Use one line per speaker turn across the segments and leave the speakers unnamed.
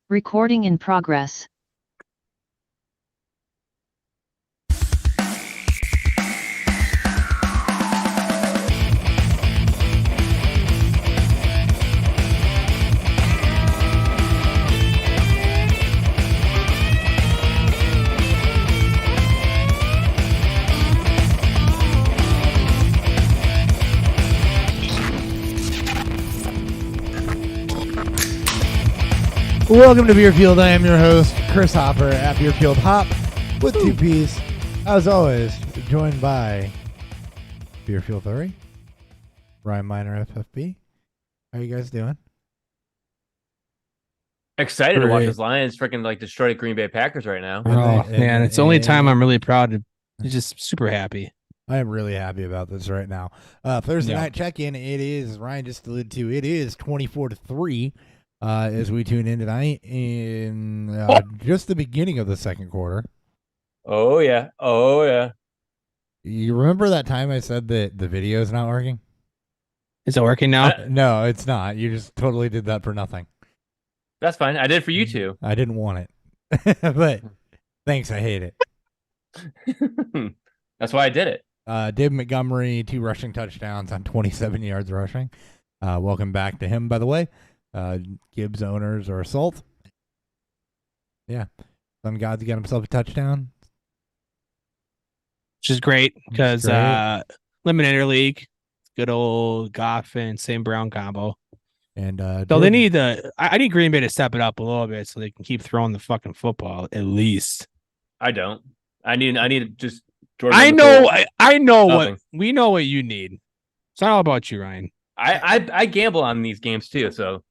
Recording in progress.
Welcome to Beerfield. I am your host, Chris Hopper at Beerfield Hop with 2 P's. As always, joined by Beerfield 30, Ryan Miner, FFB. How you guys doing?
Excited to watch this Lions freaking destroy the Green Bay Packers right now.
Oh, man, it's the only time I'm really proud to. Just super happy.
I am really happy about this right now. Thursday night check-in. It is, Ryan just alluded to, it is 24-3 as we tune in tonight in just the beginning of the second quarter.
Oh, yeah. Oh, yeah.
You remember that time I said that the video is not working?
Is it working now?
No, it's not. You just totally did that for nothing.
That's fine. I did it for you two.
I didn't want it. But thanks, I hate it.
That's why I did it.
David Montgomery, 2 rushing touchdowns on 27 yards rushing. Welcome back to him, by the way. Gibbs owners are assault. Yeah. Sun God's got himself a touchdown.
Which is great because Eliminator League, good old Goff and St. Brown combo.
And
so they need I need Green Bay to step it up a little bit so they can keep throwing the fucking football at least.
I don't. I need just Jordan.
I know what we know what you need. It's not all about you, Ryan.
I gamble on these games too, so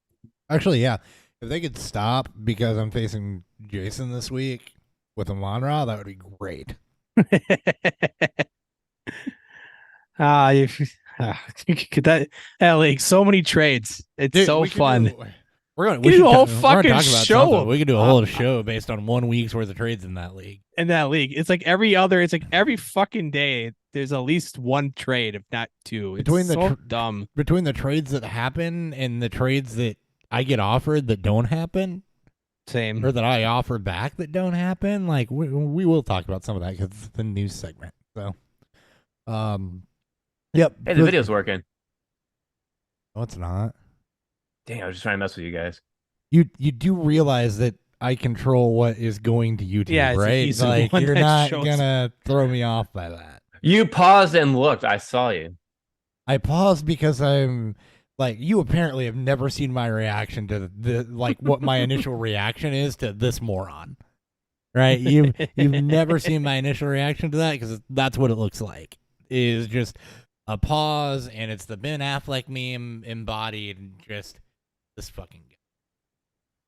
actually, yeah. If they could stop because I'm facing Jason this week with Amon-Ra, that would be great.
That league, so many trades. It's
Dude,
so fun.
We could
do a whole fucking show.
We could do a whole show based on 1 week's worth of trades in that league.
It's like every fucking day there's at least one trade, if not two. It's dumb.
Between the trades that happen and the trades that I get offered that don't happen,
same,
or that I offer back that don't happen, like we will talk about some of that because it's the news segment. So, yep.
Hey, the video's working.
No, it's not.
Dang, I was just trying to mess with you guys.
You do realize that I control what is going to YouTube, right? Like you're not gonna throw me off by that.
You paused and looked. I saw you.
I paused because I'm like, you apparently have never seen my reaction to what my initial reaction is to this moron, right? You've never seen my initial reaction to that because that's what it looks like. Is just a pause, and it's the Ben Affleck meme embodied, and just this fucking guy.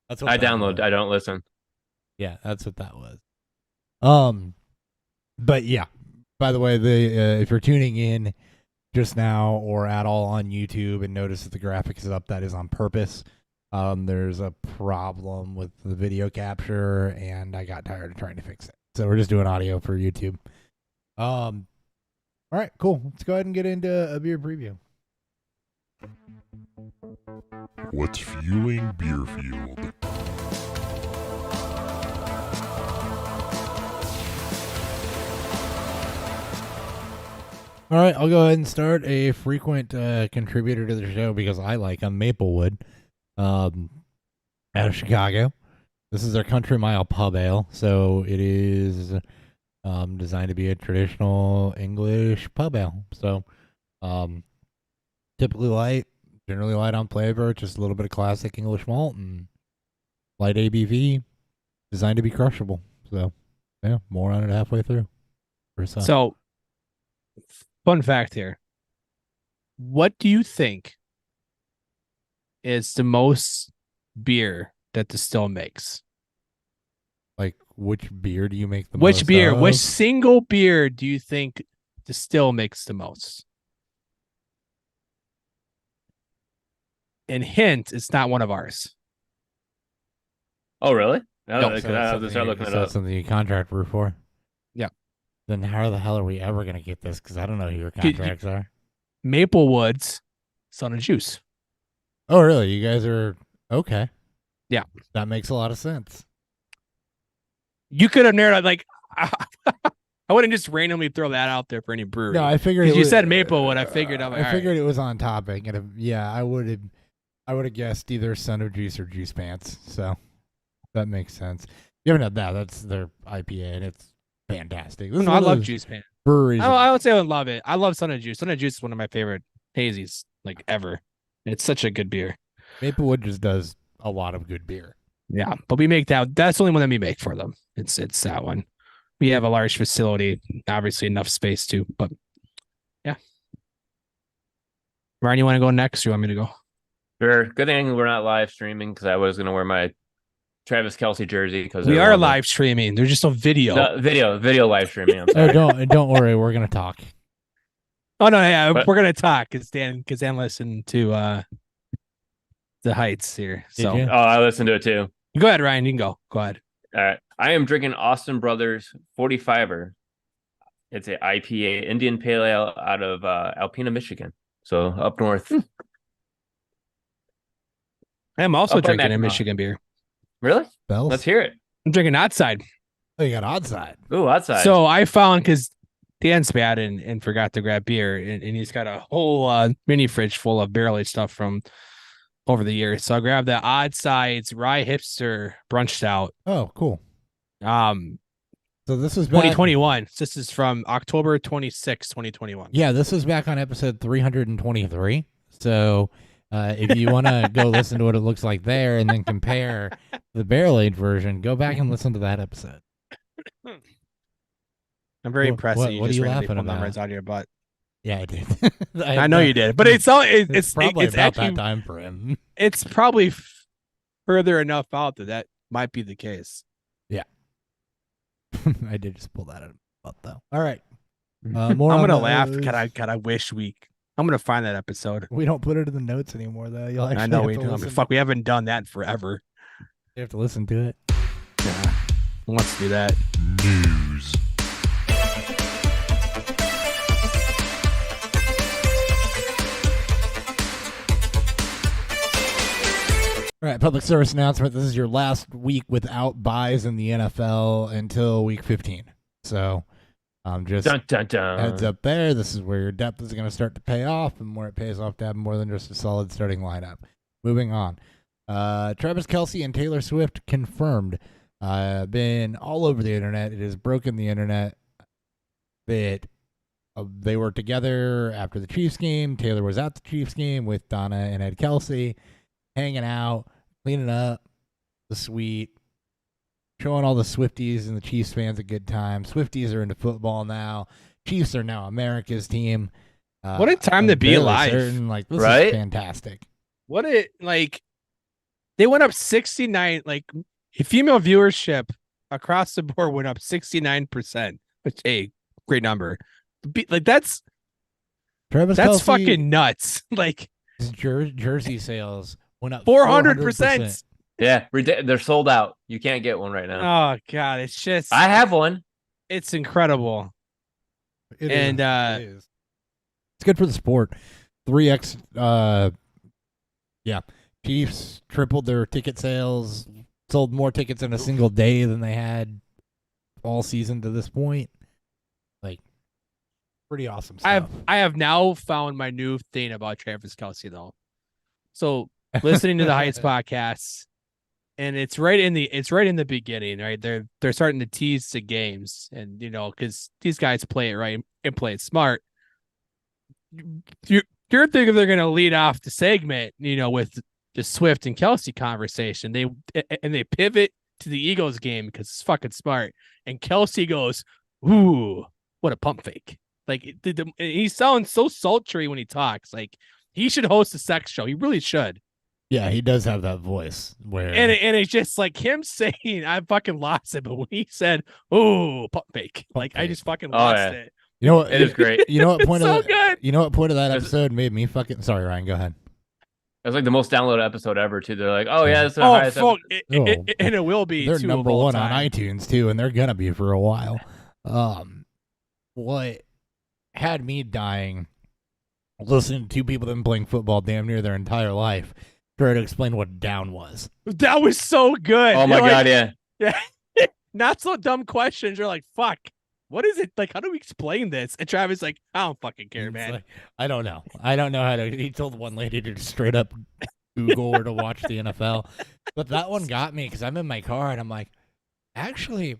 That's what
I download. Was. I don't listen.
Yeah, that's what that was. But yeah. By the way, if you're tuning in just now or at all on YouTube and notice that the graphic is up, that is on purpose. There's a problem with the video capture, and I got tired of trying to fix it. So we're just doing audio for YouTube. All right, cool. Let's go ahead and get into a beer preview.
What's fueling Beerfield?
All right, I'll go ahead and start. A frequent contributor to the show because I like him, Maplewood, out of Chicago. This is their Country Mile Pub Ale, so it is designed to be a traditional English pub ale. So typically light, generally light on flavor, just a little bit of classic English malt and light ABV, designed to be crushable. So yeah, more on it halfway through.
So fun fact here. What do you think is the most beer that Distill makes?
Like, which beer do you make the most?
Which beer? Which single beer do you think Distill makes the most? And hint, it's not one of ours.
Oh, really?
No, I have to start looking it up. Something you contract brew for?
Yeah.
Then how the hell are we ever going to get this? Because I don't know who your contracts are.
Maplewood's Son of Juice.
Oh, really? You guys are okay.
Yeah.
That makes a lot of sense.
You could have narrowed like I wouldn't just randomly throw that out there for any brewery.
No, I figured
because
it
you
was-
said Maplewood. I figured I'm like,
I figured it was on topic, and I would have guessed either Son of Juice or Juice Pants. So that makes sense. You haven't had that. That's their IPA, and it's fantastic. This is
No, I
one of
love
those
Juice Pan.
breweries.
I would say I would love it. I love Son of Juice. Son of Juice is one of my favorite hazies like ever. It's such a good beer.
Maplewood just does a lot of good beer.
Yeah, but we make that. That's the only one that we make for them. It's that one. We have a large facility, obviously enough space too. But yeah, Ryan, you want to go next? Or you want me to go?
Sure. Good thing we're not live streaming because I was gonna wear my Travis Kelce jersey because
We are live streaming. There's just no video.
No, video live streaming. I'm
Oh,
sorry.
don't worry. We're gonna talk.
Oh no, yeah,
But-
we're gonna talk because Dan listened to the Heights here.
Did
So
you?
Oh, I listened to it too.
go ahead, Ryan. You can go. Go ahead.
All right. I am drinking Austin Brothers 45er. It's a IPA, Indian Pale Ale out of Alpena, Michigan. So up north.
I'm also
Up by
drinking a
Mackinac.
Michigan beer.
Really?
Bells.
Let's hear it.
I'm drinking outside.
Oh, you got Oddside.
Ooh, outside.
So I found because Dan's bad and forgot to grab beer, and he's got a whole mini fridge full of barrel aged stuff from over the years. So I grabbed the Odd Sides Rye Hipster Brunch Stout.
Oh, cool.
2021.
So this was back,
This is from October 26, 2021.
Yeah, this was back on episode 323. So if you want to go listen to what it looks like there and then compare the barrel aged version, go back and listen to that episode.
I'm very
What-
impressed
what-
that you
what are
just
you
randomly
laughing
pulled
about?
numbers out of your butt.
Yeah, I did.
I know you did, but it's all it's
probably
it's
about
actually
that time frame.
it's probably further enough out that might be the case.
I did just pull that out of my butt, though. All right. More
I'm
on
gonna laugh.
those.
God, I wish I'm gonna find that episode.
We don't put it in the notes anymore, though. You'll actually
I know
have
we
to
do. I mean,
listen-
fuck, we haven't done that in forever.
You have to listen to it.
Yeah. Let's do that.
News.
All right, public service announcement. This is your last week without buys in the NFL until week 15. So just
dun, dun, dun.
heads up there. This is where your depth is going to start to pay off and where it pays off to have more than just a solid starting lineup. Moving on. Travis Kelce and Taylor Swift confirmed. Been all over the internet. It has broken the internet that they were together after the Chiefs game. Taylor was at the Chiefs game with Donna and Ed Kelce, hanging out, cleaning up the suite, showing all the Swifties and the Chiefs fans a good time. Swifties are into football now. Chiefs are now America's team.
What a time to
I'm
be
fairly
alive.
certain, like, this
Right?
is fantastic.
What it like? They went up 69. Like female viewership across the board went up 69%. Which great number. Like that's
Travis
that's
Kelce,
fucking nuts. Like
jersey sales went up
400%.
Yeah, they're sold out. You can't get one right now.
Oh god, it's just
I have one.
it's incredible.
It
And,
is. It is. It's good for the sport. 3x. Yeah, Chiefs tripled their ticket sales. Sold more tickets in a single day than they had all season to this point. Like, pretty awesome stuff.
I have now found my new thing about Travis Kelce though. So listening to the Heights podcast, and it's right in the beginning, right? They're starting to tease the games, and because these guys play it right and play it smart. You're thinking they're gonna lead off the segment, with the Swift and Kelce conversation. They pivot to the Eagles game because it's fucking smart. And Kelce goes, "Ooh, what a pump fake!" Like he sounds so sultry when he talks. Like he should host a sex show. He really should.
Yeah, he does have that voice where
And it's just like him saying, "I fucking lost it," but when he said, "Ooh, pump fake," like I
fake.
just fucking
Oh,
lost
yeah.
it.
you know what
It is great.
You know what
It's
point
so
of
good.
you know what point of that
There's-
episode made me fucking sorry, Ryan, go ahead.
It was like the most downloaded episode ever too. They're like, oh yeah, this is the
Oh,
highest
fuck.
episode.
And it will be.
They're
too,
number
of all
one on
time.
iTunes too, and they're gonna be for a while. What had me dying listening to two people that have been playing football damn near their entire life try to explain what down was.
That was so good.
Oh my
You're like,
god, yeah.
Yeah. Not so dumb questions. You're like, fuck. What is it? Like, how do we explain this? And Travis like, I don't fucking care,
It's
man.
like, I don't know. I don't know how to. He told one lady to just straight up Google or to watch the NFL. But that one got me because I'm in my car and I'm like, actually,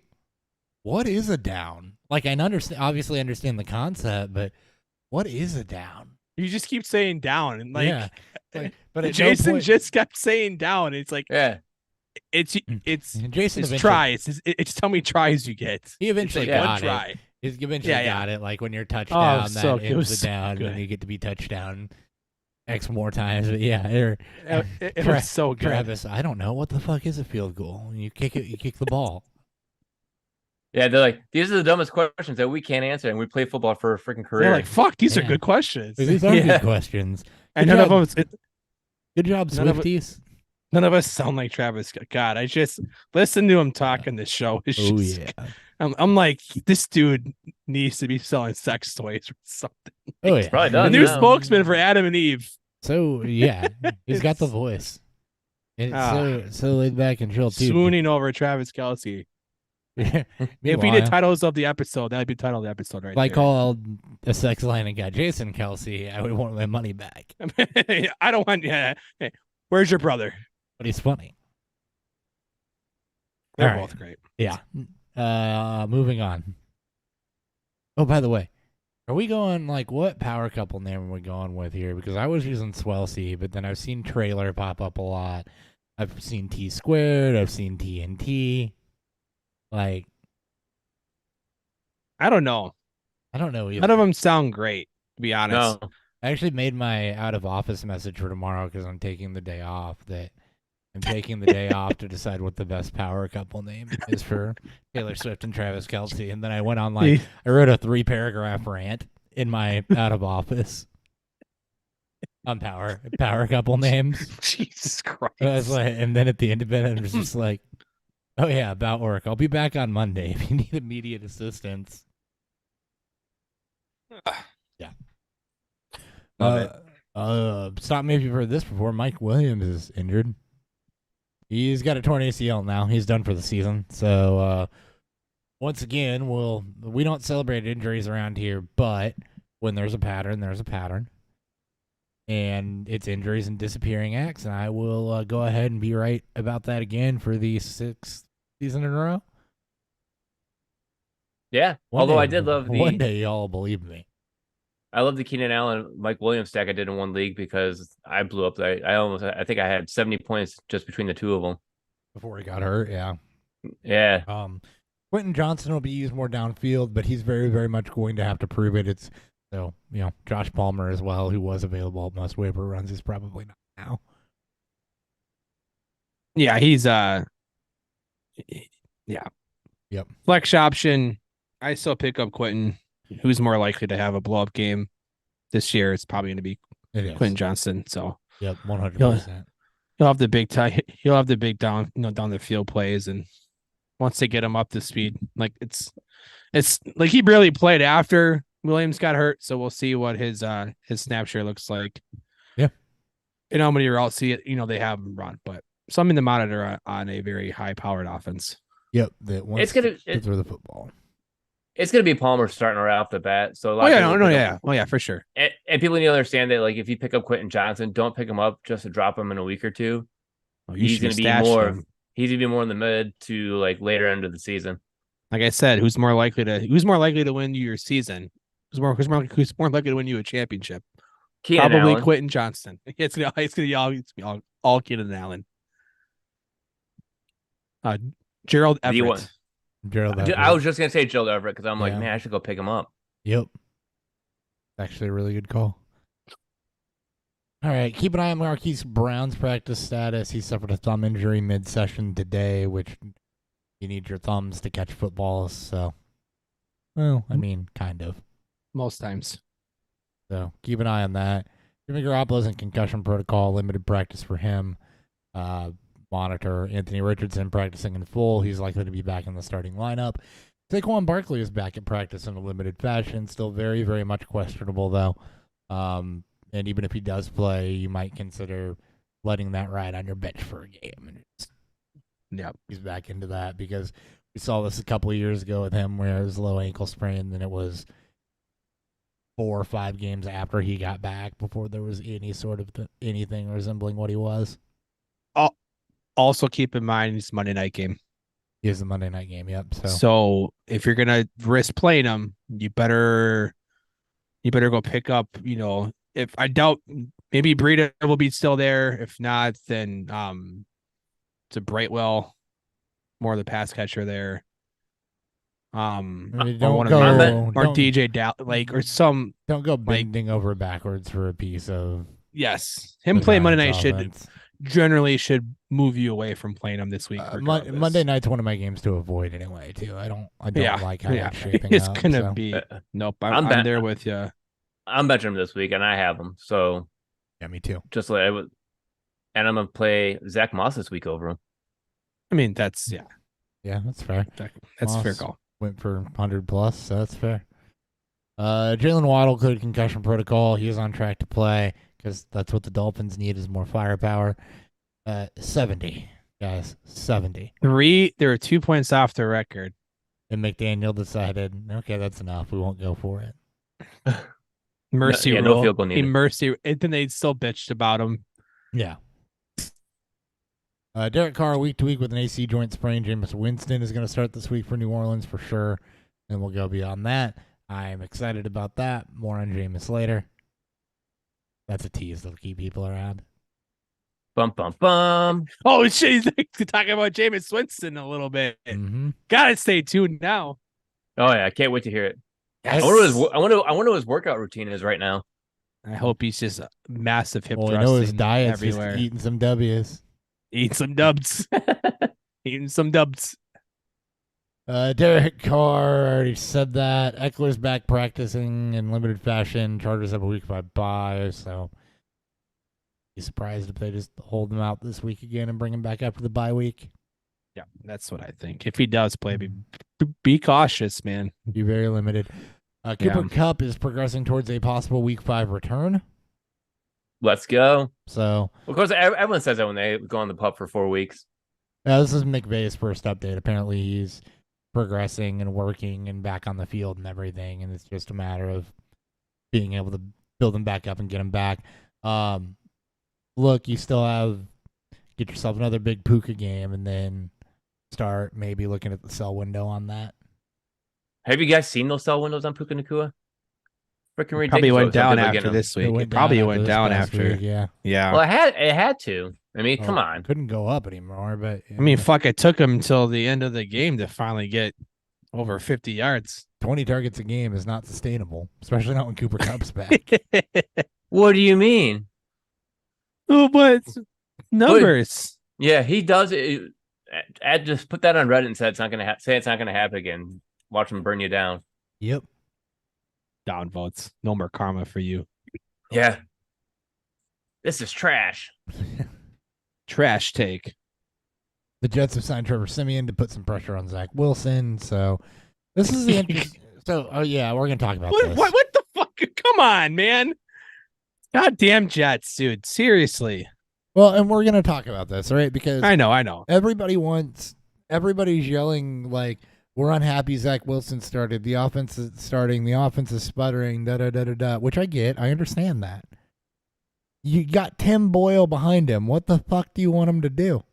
what is a down? Like, I obviously understand the concept, but what is a down?
You just keep saying down. And like,
yeah. But at no
Jason
point-
just kept saying down. It's like,
Yeah.
it's
Jason eventually,
tries. It's how many tries you get.
He eventually
It's like
got
one
it.
try.
He's eventually
Yeah, yeah.
got it. Like when you're touchdown, that
so- it
ends
was
the
so
down,
good.
and you get to be touchdown X more times. But yeah,
It was so good.
Travis, I don't know what the fuck is a field goal. You kick it, you kick the ball.
Yeah, they're like, these are the dumbest questions that we can't answer, and we play football for a freaking career.
They're like, fuck, these are
Yeah.
good questions.
These are
Yeah.
good questions.
And
Good
none of
job.
them,
Good job,
None of it-
Swifties.
none of us sound like Travis. God, I just listen to him talking this show. It's
Oh
just,
yeah.
I'm like, this dude needs to be selling sex toys or something.
Oh yeah.
probably
The
does
new
now.
spokesman for Adam and Eve.
So yeah, he's got the
It's-
voice. And
Ah.
so laid back and chill too.
Swooning over Travis Kelsey. If we
Meanwhile,
did titles of the episode, that'd be the title of the episode right
if I
there.
called a sex line and got Jason Kelsey, I would want my money back.
I don't want. Yeah. Hey, where's your brother?
But he's funny.
They're
All right.
both great.
Yeah. Moving on. Oh, by the way, are we going like what power couple name are we going with here? Because I was using Swelsey, but then I've seen Trailer pop up a lot. I've seen T Squared. I've seen TNT. Like,
I don't know.
I don't know either.
None of them sound great, to be honest.
No.
I actually made my out of office message for tomorrow because I'm taking the day off. That I'm taking the day off to decide what the best power couple name is for Taylor Swift and Travis Kelsey. And then I went on I wrote a 3-paragraph rant in my out of office on power couple names.
Jesus
I was
Christ.
like, and then at the end of it, I was just like, "Oh yeah, about work. I'll be back on Monday if you need immediate assistance." Yeah.
Love
Stop me if you've heard this before. Mike Williams is injured. He's got a torn ACL now. He's done for the season. So once again, we don't celebrate injuries around here, but when there's a pattern, there's a pattern. And it's injuries and disappearing acts, and I will go ahead and be right about that again for the 6th season in a row.
Yeah.
One
Although
day-
I did love
one day y'all believe me.
I love the Keenan Allen Mike Williams stack I did in one league because I blew up. I think I had 70 points just between the two of them.
Before he got hurt, yeah.
Yeah.
Quentin Johnson will be used more downfield, but he's very, very much going to have to prove it. It's so Josh Palmer as well, who was available at most waiver runs, is probably not now.
Yeah, he's yeah.
Yep.
Flex option. I still pick up Quentin. Who's more likely to have a blow up game this year? It's probably going to be
It is.
Quentin Johnson. So
Yep, 100%.
he'll have the big tie. He'll have the big down the field plays, and once they get him up to speed, like it's like he barely played after Williams got hurt. So we'll see what his snap share looks like.
Yeah.
And how many routes they have him run, but something to monitor on a very high powered offense.
Yep, that wants
It's gonna-
to throw the football.
It's going to be Palmer starting right off the bat. So a lot
Oh
of
yeah,
people
no,
pick
yeah,
up-
oh yeah, for sure.
And people need to understand that, like, if you pick up Quentin Johnson, don't pick him up just to drop him in a week or two.
Oh,
He's going to be
stashed
more.
him.
He's going to be more in the mid to like later end of the season.
Like I said, who's more likely to win you your season? Who's more likely to win you a championship?
Keenan
Probably
Allen.
Quentin Johnston. It's gonna be all Keenan Allen. Gerald
The
Everett.
one-
Gerald
I
Everett.
was just going to say Joe Everett because I'm like,
Yeah.
man, I should go pick him up.
Yep. Actually a really good call. All right, keep an eye on Marquise Brown's practice status. He suffered a thumb injury mid-session today, which you need your thumbs to catch footballs, so. Well, I mean, kind of.
Most times.
So keep an eye on that. Jimmy Garoppolo's in concussion protocol, limited practice for him. Monitor Anthony Richardson practicing in full. He's likely to be back in the starting lineup. Saquon Barkley is back at practice in a limited fashion. Still very, very much questionable, though. And even if he does play, you might consider letting that ride on your bench for a game. And
Yeah.
he's back into that because we saw this a couple of years ago with him where it was a low ankle sprain. Then it was 4 or 5 games after he got back before there was any sort of anything resembling what he was.
Also keep in mind it's Monday night game.
He has the Monday night game. Yep.
So if you're gonna risk playing him, you better go pick up. If I doubt maybe Breida will be still there. If not, then it's a Brightwell, more of the pass catcher there.
I mean,
Or
don't
one of
go,
the or
don't-
DJ or some.
Don't go bending over backwards for a piece of
Yes, him
the
playing Monday
Giants'
night
offense.
should move you away from playing him this week. regardless.
Monday night's one of my games to avoid anyway. Too. I don't like how it's shaping
it's
up.
gonna
so.
be nope.
I'm
I'm there with you.
I'm benching him this week, and I have him. So
Yeah, me too.
just like and I'm gonna play Zach Moss this week over him.
I mean, that's
Yeah, that's fair.
that's a fair
Moss.
call.
Went for 100 plus, so that's fair. Jalen Waddle cleared concussion protocol. He is on track to play because that's what the Dolphins need is more firepower. 70, guys, 70.
There are 2 points off the record.
And McDaniel decided, okay, that's enough. We won't go for it.
Mercy
yeah, no
rule.
field goal needed.
And then they still bitched about him.
Yeah. Derek Carr week to week with an AC joint sprain. Jameis Winston is going to start this week for New Orleans for sure. And we'll go beyond that. I'm excited about that. More on Jameis later. That's a tease that'll keep people around.
Bum bum bum.
Oh shit! He's like talking about Jameis Winston a little bit.
Mm-hmm.
Gotta stay tuned now.
Oh yeah, I can't wait to hear it.
Yes.
I wonder what his workout routine is right now.
I hope he's just a massive hip
Well, I
thrusting
know his diet's
everywhere.
just eating some W's.
Eating some dubs. Eating some dubs.
Derek Carr already said that. Eckler's back practicing in limited fashion. Chargers have a week 5 bye, so be surprised if they just hold him out this week again and bring him back after the bye week.
Yeah, that's what I think. If he does play, be cautious, man.
Be very limited. Cooper Kupp is progressing towards a possible week 5 return.
Let's go.
So
Of course, everyone says that when they go on the pup for 4 weeks.
this is McVay's first update. Apparently he's progressing and working and back on the field and everything, and it's just a matter of being able to build him back up and get him back. Look, you still get yourself another big Puka game and then start maybe looking at the sell window on that.
Have you guys seen those sell windows on Puka Nakua? Freaking ridiculous.
Probably went
Some
down
people
after
getting them.
this
It
week. It probably went
this
down
past
after.
week, yeah.
Yeah.
Well, it had to. I mean, come
Well,
on.
couldn't go up anymore, but
I mean, fuck, it took him until the end of the game to finally get over 50 yards.
20 targets a game is not sustainable, especially not when Cooper Kupp's back.
What do you mean?
Oh, but numbers.
Yeah, he does it. Just put that on Reddit and say it's not gonna happen again. Watch him burn you down.
Yep.
Downvotes. No more karma for you.
Yeah. This is trash.
Trash take.
The Jets have signed Trevor Siemian to put some pressure on Zach Wilson. So this is the interest. So, yeah, we're gonna talk about this.
What the fuck? Come on, man. Goddamn Jets, dude. Seriously.
Well, and we're gonna talk about this, right? Because
I know.
everybody's yelling like we're unhappy Zach Wilson started. The offense is starting. The offense is sputtering. Da da da da da. Which I get. I understand that. You got Tim Boyle behind him. What the fuck do you want him to do?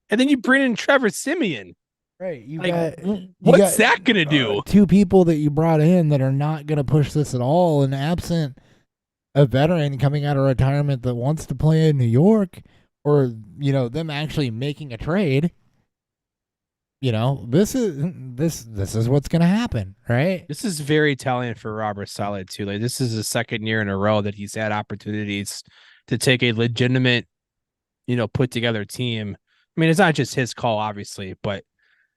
And then you bring in Trevor Siemian.
Right. You
Like,
got
what's that going to do?
2 people that you brought in that are not going to push this at all, and absent a veteran coming out of retirement that wants to play in New York, or them actually making a trade. This is what's going to happen, right?
This is very telling for Robert Saleh, too. Like, this is the second year in a row that he's had opportunities to take a legitimate, put together team. I mean, it's not just his call, obviously, but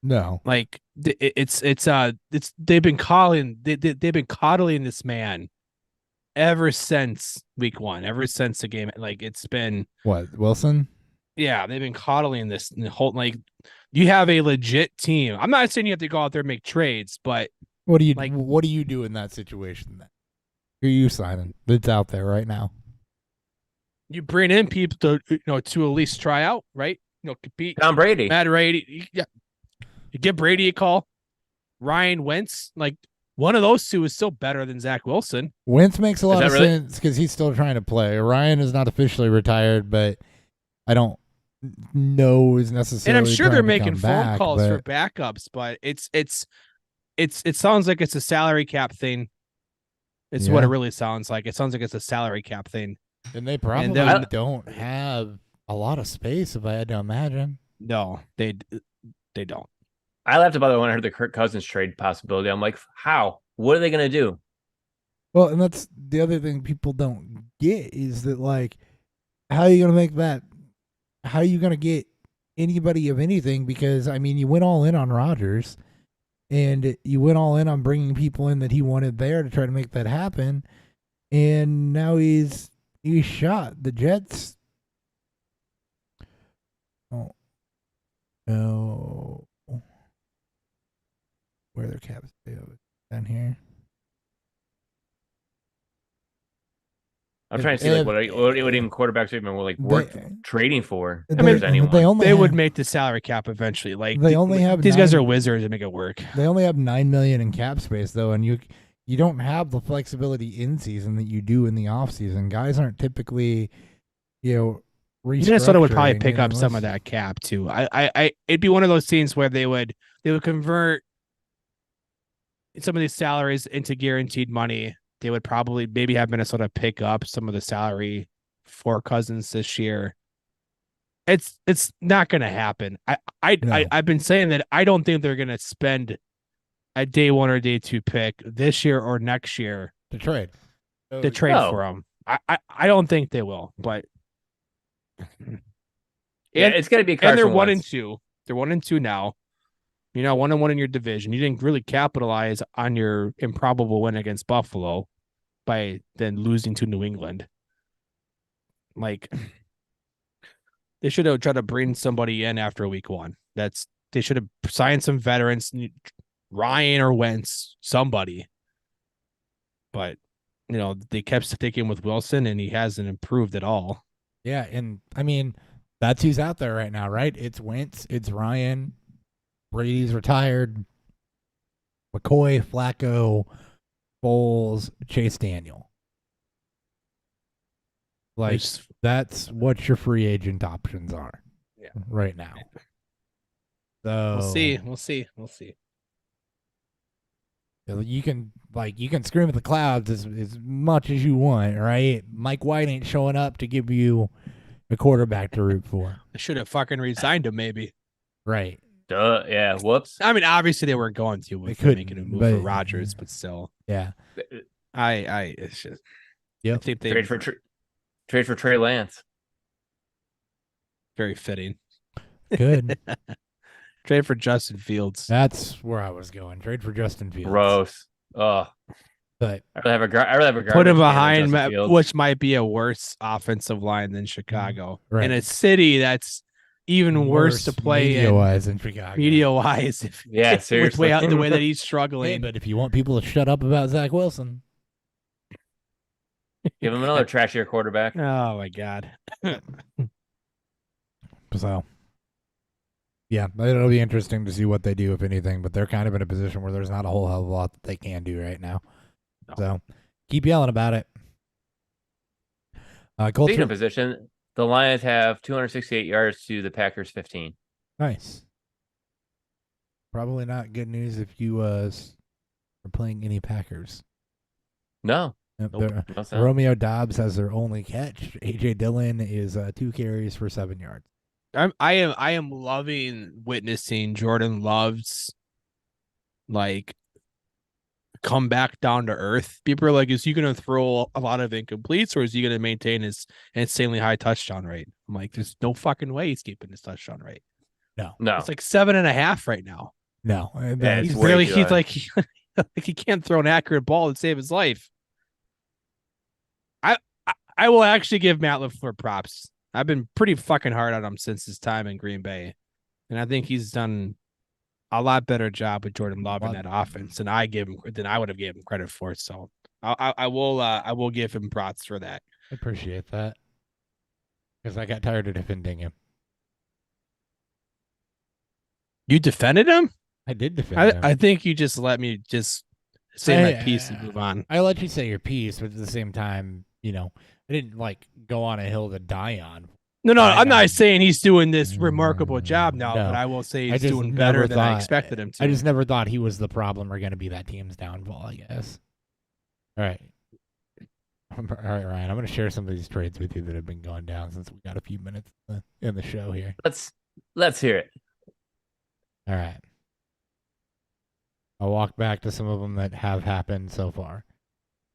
No.
like they've been coddling this man ever since week 1, ever since the game. Like, it's been
What, Wilson?
yeah, they've been coddling this whole, like, you have a legit team. I'm not saying you have to go out there and make trades, but
What do you
Like-
What do you do in that situation then? Who are you signing? That's out there right now.
You bring in people to at least try out, right? Compete.
Tom Brady.
Matt Brady. Yeah. You give Brady a call. Ryan Wentz, like one of those two is still better than Zach Wilson.
Wentz makes a lot
that
of
really-
sense because he's still trying to play. Ryan is not officially retired, but I don't know is necessarily.
And I'm sure they're
trying to
making
come
phone
back,
calls for
but-
backups, but it sounds like it's a salary cap thing. It's what
Yeah.
it really sounds like. It sounds like it's a salary cap thing.
And they probably
then-
don't have a lot of space, if I had to imagine.
No, they don't.
I laughed about it when I heard the Kirk Cousins trade possibility. I'm like, how? What are they going to do?
Well, and that's the other thing people don't get is that, like, how are you going to make that? How are you going to get anybody of anything? Because, I mean, you went all in on Rodgers, and you went all in on bringing people in that he wanted there to try to make that happen. And now he's shot. The Jets. Oh, no. Where their caps down here.
I'm trying to see like what even quarterbacks even worth trading for. If
They-
there's anyone.
they only
They would
have-
make the salary cap eventually. Like
They only have
these guys
9
are wizards to make it work.
They only have $9 million in cap space though, and you don't have the flexibility in season that you do in the off season. Guys aren't typically,
Minnesota would probably
restructuring
pick up some of
unless-
that cap too. I it'd be one of those scenes where they would convert some of these salaries into guaranteed money. They would probably maybe have Minnesota pick up some of the salary for Cousins this year. It's not going to happen. I've been saying that I don't think they're going to spend a day 1 or day 2 pick this year or next year
to trade.
to trade
No.
for him. I don't think they will, but
Yeah, it's got to be
and
Carson
they're 1 and
Wentz.
2. They're 1 and 2 now. 1-1 in your division. You didn't really capitalize on your improbable win against Buffalo by then losing to New England. Like they should have tried to bring somebody in after week 1. They should have signed some veterans, Ryan or Wentz, somebody. But they kept sticking with Wilson, and he hasn't improved at all.
Yeah, and I mean that's who's out there right now, right? It's Wentz, it's Ryan, Brady's retired, McCoy, Flacco, Foles, Chase Daniel. Like
There's-
that's what your free agent options are.
Yeah.
Right now. So
We'll see.
you can scream at the clouds as much as you want, right? Mike White ain't showing up to give you a quarterback to root for.
I should have fucking resigned him, maybe.
Right.
Duh. Yeah. Whoops.
I mean, obviously they weren't going to with
couldn't,
making a move
but-
for Rodgers, but still,
Yeah.
it's just.
Yep.
I think they
Trade for Trey Lance.
very fitting.
Good.
Trade for Justin Fields.
That's where I was going. Trade for Justin Fields.
Gross. Oh,
But
I'd rather have a
Put him
garbage can than
behind,
Justin Fields.
which might be a worse offensive line than Chicago,
Right.
in a city that's even worse to play in
wise in Chicago.
media wise. If
Yeah,
with
seriously.
the way that he's
Hey,
struggling.
but if you want people to shut up about Zach Wilson,
Give him another trashier quarterback.
Oh my god.
so yeah, it'll be interesting to see what they do, if anything. But they're kind of in a position where there's not a whole hell of a lot that they can do right now.
No.
So keep yelling about it.
Speaking
Culture,
of position, the Lions have 268 yards to the Packers 15.
nice. Probably not good news if you are playing any Packers.
No.
Yep,
Nope.
they're-
No sound.
Romeo Dobbs has their only catch. AJ Dillon is 2 carries for 7 yards.
I am loving witnessing Jordan Love's like come back down to earth. People are like, is he gonna throw a lot of incompletes or is he gonna maintain his insanely high touchdown rate? I'm like, there's no fucking way he's keeping his touchdown rate.
No.
It's like 7.5 right now.
No,
Yeah,
He's
it's way
barely
too
he's
high.
like he can't throw an accurate ball and save his life. I will actually give Matt LaFleur props. I've been pretty fucking hard on him since his time in Green Bay. And I think he's done a lot better job with Jordan Love in that offense than I would have given him credit for. So I will give him props for that.
I appreciate that. because I got tired of defending him.
You defended him?
I did defend him.
I think you just let me just say my piece and move on.
I let you say your piece, but at the same time, I didn't like go on a hill to die on.
No,
I
I'm
know.
not saying he's doing this remarkable job now,
No.
but I will say
I
he's
just
doing
never
better than I
thought-
expected him to.
I just never thought he was the problem or going to be that team's downfall, I guess. All right. All right, Ryan. I'm going to share some of these trades with you that have been going down since we got a few minutes in the show here.
Let's hear it.
All right. I'll walk back to some of them that have happened so far.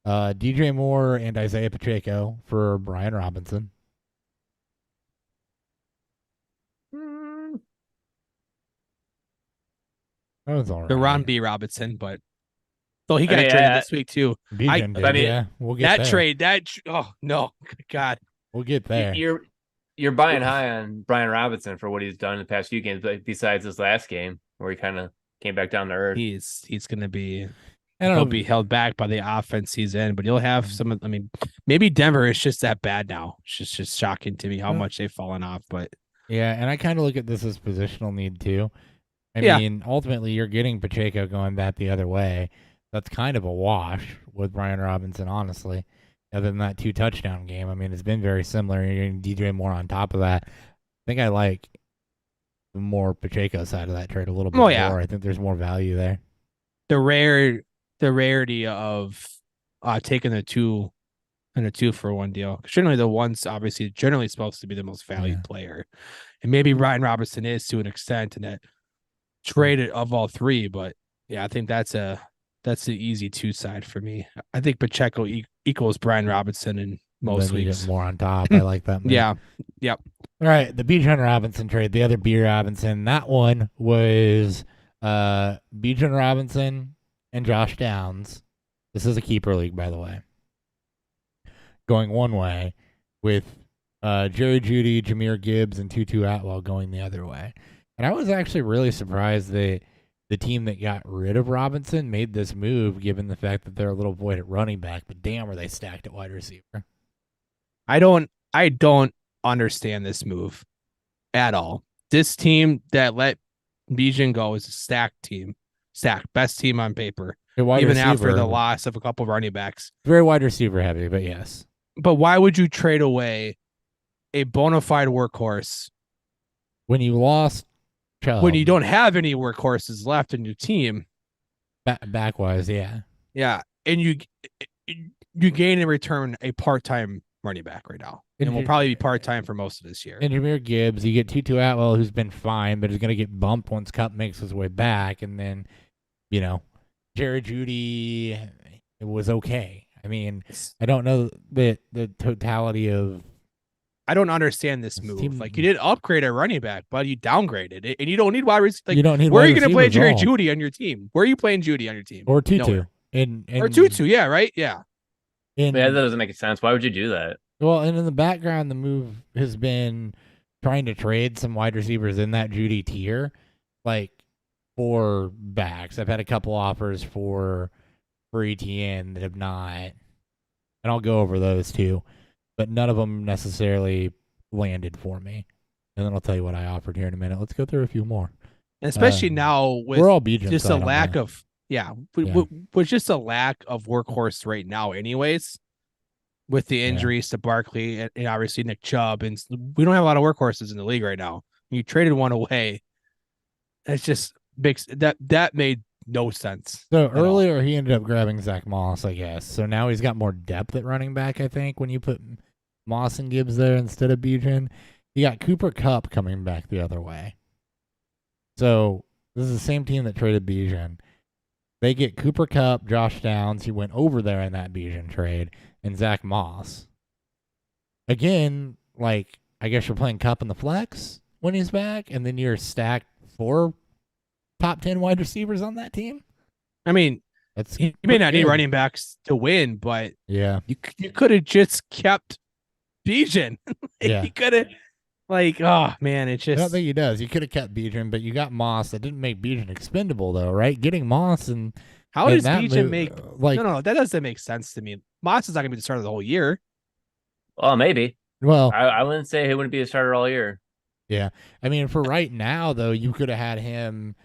DJ Moore and Isaiah Pacheco for Brian Robinson. That was all right.
The Ron B. Robinson, but so he got
mean,
traded this week too.
Bijan did,
I mean,
yeah. We'll get
That
there.
trade, oh no, good God.
We'll get there.
You're buying high on Brian Robinson for what he's done in the past few games, but besides this last game where he kind of came back down to earth.
He's gonna be
I don't
he'll
know.
be held back by the offense he's in, but he'll have some of maybe Denver is just that bad now. It's just shocking to me how much they've fallen off. But
Yeah, and I kind of look at this as positional need too. I
Yeah.
mean, ultimately, you're getting Pacheco going back the other way. That's kind of a wash with Brian Robinson, honestly. Other than that 2 touchdown game, I mean, it's been very similar. You're getting DJ Moore on top of that. I think I like the more Pacheco side of that trade a little bit
Oh, yeah.
more. I think there's more value there.
the rarity of taking the 2 and a 2 for 1 deal. Generally, the one's obviously generally supposed to be the most valued
Yeah.
player, and maybe Ryan Robinson is to an extent in that traded of all 3. But yeah, I think that's the easy 2 side for me. I think Pacheco equals Brian Robinson in most
Then you
weeks.
get more on top. I like that. Move.
Yeah,
All right, the Bijan Robinson trade, the other B Robinson. That one was Bijan Robinson and Josh Downs. This is a keeper league, by the way. Going one way with Jerry Jeudy, Jahmyr Gibbs, and Tutu Atwell going the other way. And I was actually really surprised that the team that got rid of Robinson made this move, given the fact that they're a little void at running back. But damn, are they stacked at wide receiver?
I don't understand this move at all. This team that let Bijan go is a stacked team, best team on paper, even after the loss of a couple of running backs.
Very wide receiver heavy, but yes.
But why would you trade away a bona fide workhorse
When you lost Chubb,
when you don't have any workhorses left in your team?
backwise, yeah.
Yeah, and you gain in return a part-time running back right now, and will probably be part-time for most of this year.
And Jahmyr Gibbs, you get Tutu Atwell, who's been fine, but is going to get bumped once Cup makes his way back. And then, Jerry Jeudy, it was okay. I mean, I don't know the totality of.
I don't understand this
This
move.
team-
Like, you didn't upgrade a running back, but you downgraded it, and you don't need wide receivers. Like,
you don't need
where are you
wide
going to play
receivers
Jerry
at all.
Jeudy on your team? Where are you playing Jeudy on your team?
Or Tutu?
Nowhere.
And
Or Tutu, yeah, right? Yeah.
Yeah, that doesn't make sense. Why would you do that?
Well, and in the background, the move has been trying to trade some wide receivers in that Jeudy tier, like for backs. I've had a couple offers for ETN that have not, and I'll go over those too, but none of them necessarily landed for me. And then I'll tell you what I offered here in a minute. Let's go through a few more.
And especially now with
We're all Bijan
just a
side on
lack
that.
of,
Yeah.
with just a lack of workhorse right now, anyways, with the
Yeah.
injuries to Barkley and obviously Nick Chubb, and we don't have a lot of workhorses in the league right now. You traded one away. It's just that made no sense.
So
all.
earlier he ended up grabbing Zach Moss, I guess. So now he's got more depth at running back, I think, when you put Moss and Gibbs there instead of Bijan. You got Cooper Kupp coming back the other way. So this is the same team that traded Bijan. They get Cooper Kupp, Josh Downs, he went over there in that Bijan trade, and Zach Moss. Again, like, I guess you're playing Kupp in the flex when he's back, and then you're stacked 4 top 10 wide receivers on that team.
I mean,
That's
you may not need
good.
running backs to win, but
Yeah.
you could have just kept Bijan.
Yeah.
You could have, like, oh man, it's
I don't
just
think he does. You could have kept Bijan, but you got Moss. That didn't make Bijan expendable, though, right? Getting Moss and
how
and
does
that
Bijan
move,
make?
like
No, that doesn't make sense to me. Moss is not gonna be the start of the whole year.
Oh, maybe.
Well,
I wouldn't say he wouldn't be a starter all year.
yeah. I mean, for right now, though, you could have had him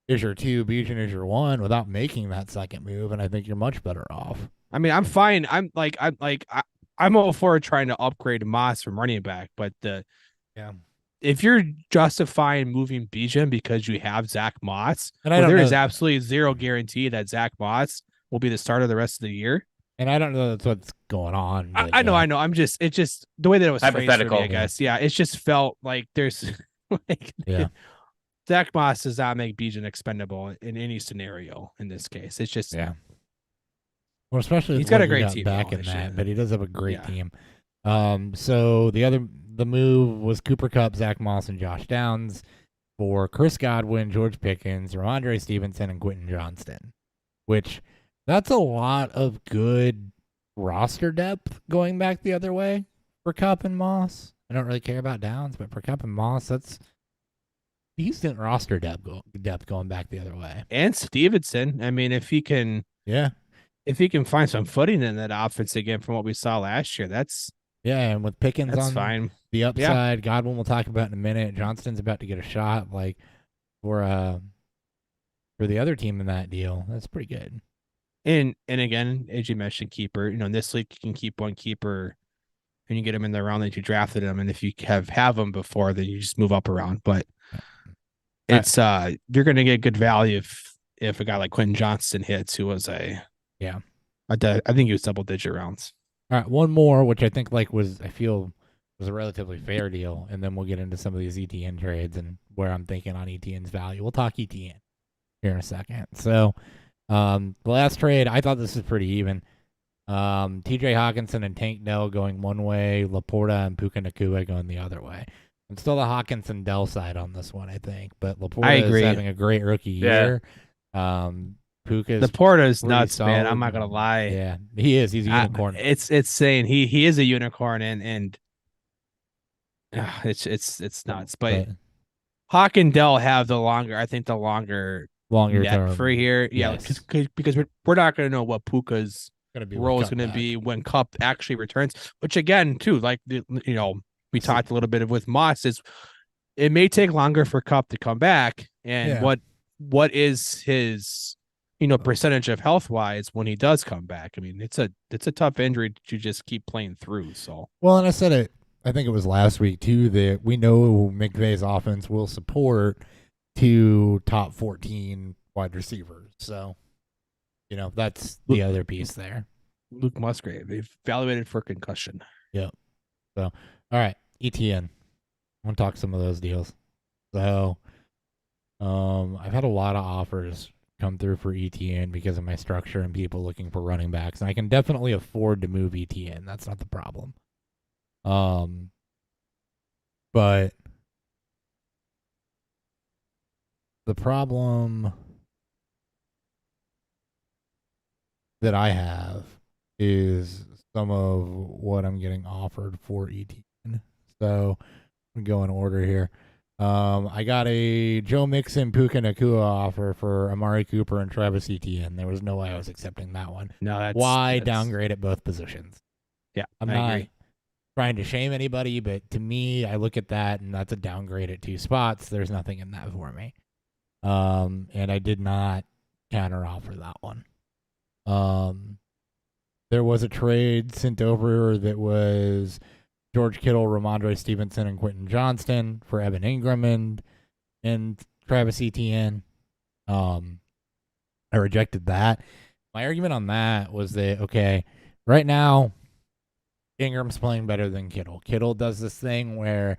as your 2, Bijan as your 1 without making that second move, and I think you're much better off.
I mean, I'm fine. I'm all for trying to upgrade Moss from running back, but
Yeah.
if you're justifying moving Bijan because you have Zach Moss,
And I don't
there is
know-
absolutely zero guarantee that Zach Moss will be the starter the rest of the year.
And I don't know that's what's going on.
I,
but
I know,
yeah.
I know. It's just the way that it was phrased for me,
Hypothetical.
I guess. Yeah, it's just felt like there's like
Yeah.
Zach Moss does not make Bijan expendable in any scenario in this case. It's just
Yeah. Well, especially
He's
with
got
what
a
you
great
got
team
back
now
in
this year.
that, but he does have a great
Yeah.
team. So the move was Cooper Kupp, Zach Moss, and Josh Downs for Chris Godwin, George Pickens, Ramondre Stevenson, and Quentin Johnston. Which that's a lot of good roster depth going back the other way for Kupp and Moss. I don't really care about Downs, but for Kupp and Moss, that's decent roster depth going back the other way.
and Stevenson. I mean, if he can
Yeah.
find some footing in that offense again from what we saw last year, that's
Yeah, and with Pickens on
fine.
the upside, Godwin we'll talk about in a minute. Johnston's about to get a shot, like for the other team in that deal. That's pretty good.
And again, as you mentioned, keeper. In this league, you can keep one keeper, and you get him in the round that you drafted him. And if you have them before, then you just move up around. But it's you're going to get good value if a guy like Quentin Johnston hits, who was I think he was double digit rounds.
All right, one more, which I think was a relatively fair deal, and then we'll get into some of these ETN trades and where I'm thinking on ETN's value. We'll talk ETN here in a second. So, the last trade, I thought this was pretty even. TJ Hawkinson and Tank Dell going one way, Laporta and Puka Nacua going the other way. I'm still the Hawkinson Dell side on this one, I think, but Laporta is
agree.
having a great rookie year. Puka's
Laporta's
pretty
nuts, man. I'm
solid.
not gonna lie.
Yeah, he is. He's a unicorn.
It's saying he is a unicorn, and it's nuts. But Hawk and Dell have the longer
longer
net
term
for here. Yeah,
yes.
because we're not going to know what Puka's
Gonna be
role
with
is going to
Kupp
be
back.
when Kupp actually returns. Which again, too, like we talked a little bit of with Moss, is it may take longer for Kupp to come back, and
Yeah.
what is his percentage of health wise when he does come back? I mean, it's a tough injury to just keep playing through. So
Well, and I said it. I think it was last week too that we know McVay's offense will support 2 top 14 wide receivers. So, that's the other piece there.
Luke Musgrave evaluated for concussion.
All right, ETN. I want to talk some of those deals. So, I've had a lot of offers come through for ETN because of my structure and people looking for running backs, and I can definitely afford to move ETN. That's not the problem. But the problem that I have is some of what I'm getting offered for ETN. So I'm going in order here. I got a Joe Mixon, Puka Nacua offer for Amari Cooper and Travis Etienne. There was no way I was accepting that one.
No,
Why downgrade at both positions?
Yeah,
I'm
I
not
agree.
trying to shame anybody, but to me, I look at that and that's a downgrade at 2 spots. There's nothing in that for me. And I did not counter offer that one. There was a trade sent over that was George Kittle, Ramondre Stevenson, and Quentin Johnston for Evan Ingram and Travis Etienne. I rejected that. My argument on that was that, okay, right now, Ingram's playing better than Kittle. Kittle does this thing where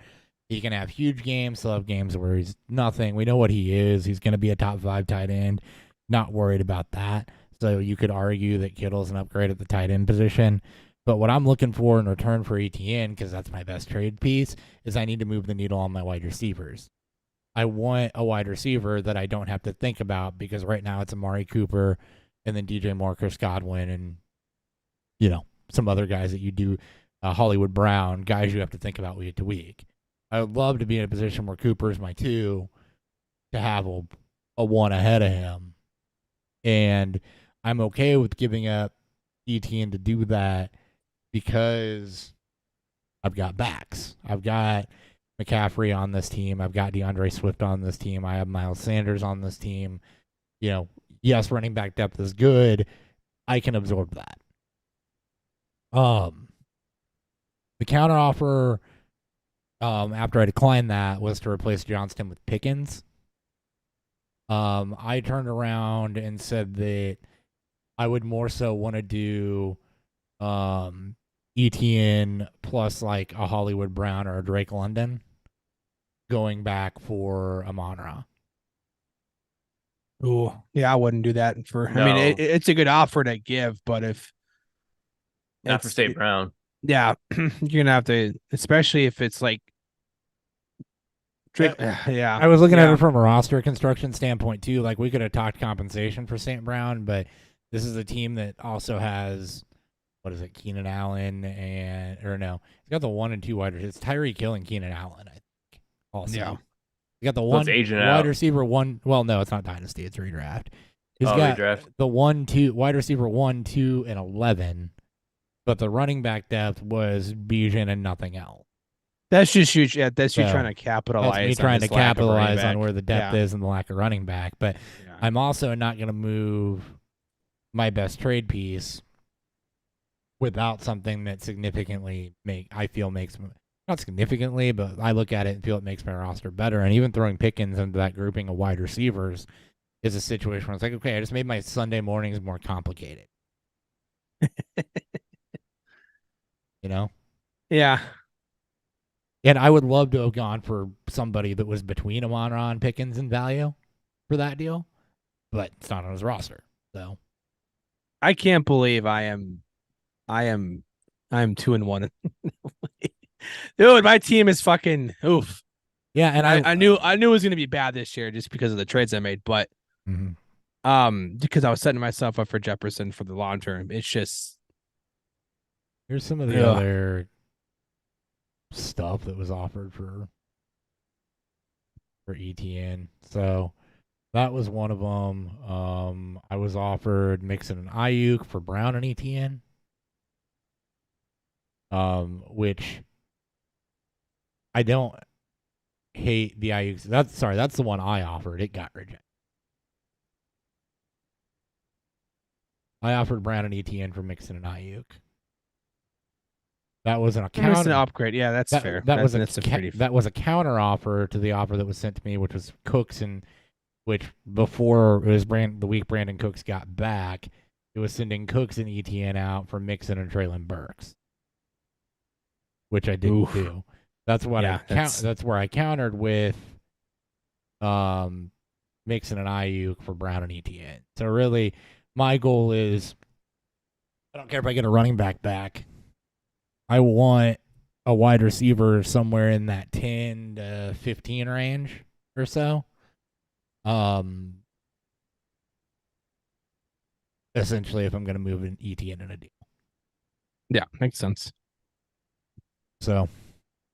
he can have huge games, he'll have games where he's nothing. We know what he is. He's going to be a top 5 tight end. Not worried about that. So you could argue that Kittle's an upgrade at the tight end position. But what I'm looking for in return for ETN, because that's my best trade piece, is I need to move the needle on my wide receivers. I want a wide receiver that I don't have to think about, because right now it's Amari Cooper and then DJ Moore, Chris Godwin, and, some other guys that you do, Hollywood Brown, guys you have to think about week to week. I would love to be in a position where Cooper's my 2 to have a 1 ahead of him. And I'm okay with giving up ETN to do that, because I've got backs. I've got McCaffrey on this team. I've got DeAndre Swift on this team. I have Miles Sanders on this team. Yes, running back depth is good. I can absorb that. The counteroffer, after I declined that, was to replace Johnston with Pickens. I turned around and said that I would more so want to do ETN plus like a Hollywood Brown or a Drake London going back for Amon-Ra.
Ooh, yeah, I wouldn't do that I mean,
No.
it's a good offer to give, but if
Not for State Brown.
yeah, you're gonna have to, especially if it's like Drake. Yeah,
I was looking at
yeah.
it from a roster construction standpoint too. Like we could have talked compensation for St. Brown, but this is a team that also has Keenan Allen he's got the 1 and 2 wide receivers. It's Tyreek Hill and Keenan Allen, I think. Also,
Yeah.
He got the
Well, it's
one
aging
wide
out.
receiver one. Well, no, it's not dynasty. It's redraft. He's
Oh,
got
redraft.
the 1, 2 wide receiver 1, 2, and 11, but the running back depth was Bijan and nothing else.
That's just huge. Yeah, that's you
So,
trying to capitalize.
That's me
on
trying to
this lack of running
capitalize on
back.
where the depth
Yeah.
is and the lack of running back. But
Yeah.
I'm also not going to move my best trade piece without something that significantly makes not significantly, but I look at it and feel it makes my roster better. And even throwing Pickens into that grouping of wide receivers is a situation where it's like, okay, I just made my Sunday mornings more complicated.
Yeah.
And I would love to have gone for somebody that was between Amon-Ra and Pickens in value for that deal, but it's not on his roster. So
I can't believe I am 2-1. Dude, my team is fucking oof.
yeah, and
I knew it was gonna be bad this year just because of the trades I made, but
Mhm.
because I was setting myself up for Jefferson for the long term. It's just
Here's some of the
Yeah.
other stuff that was offered for ETN. So that was one of them. I was offered Mixon and Ayuk for Brown and ETN. Which I don't hate the Ayuk. That's the one I offered. It got rejected. I offered Brown and ETN for Mixon and Ayuk. That was an
it's
account.
an upgrade. Yeah, that's fair.
That was
that's a pretty
that was a counter offer to the offer that was sent to me, which was Cooks, and which before it was the week Brandon Cooks got back, it was sending Cooks and ETN out for Mixon and Traylon Burks, which I didn't
Oof.
do. That's what
Yeah,
that's where I countered with Mixon and Ayuk for Brown and ETN. So really, my goal is I don't care if I get a running back back. I want a wide receiver somewhere in that 10 to 15 range or so. Essentially, if I'm going to move an ETN in a deal.
Yeah, makes sense.
So,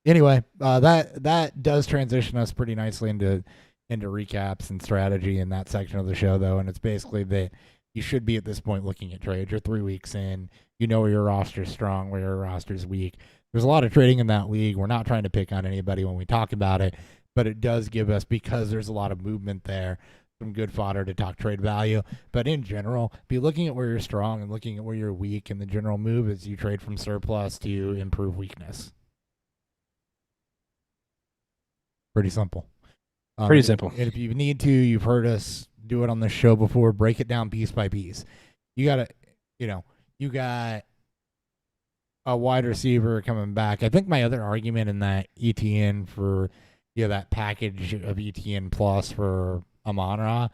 anyway, that does transition us pretty nicely into recaps and strategy in that section of the show, though, and it's basically that you should be at this point looking at trades. You're 3 weeks in. You know where your roster's strong, where your roster's weak. There's a lot of trading in that league. We're not trying to pick on anybody when we talk about it, but it does give us, because there's a lot of movement there, some good fodder to talk trade value. But in general, be looking at where you're strong and looking at where you're weak, and the general move is you trade from surplus to improve weakness. Pretty simple.
Pretty simple.
And if you need to, you've heard us do it on the show before, break it down piece by piece. You got a wide receiver coming back. I think my other argument in that ETN for that package of ETN plus for Amon-Ra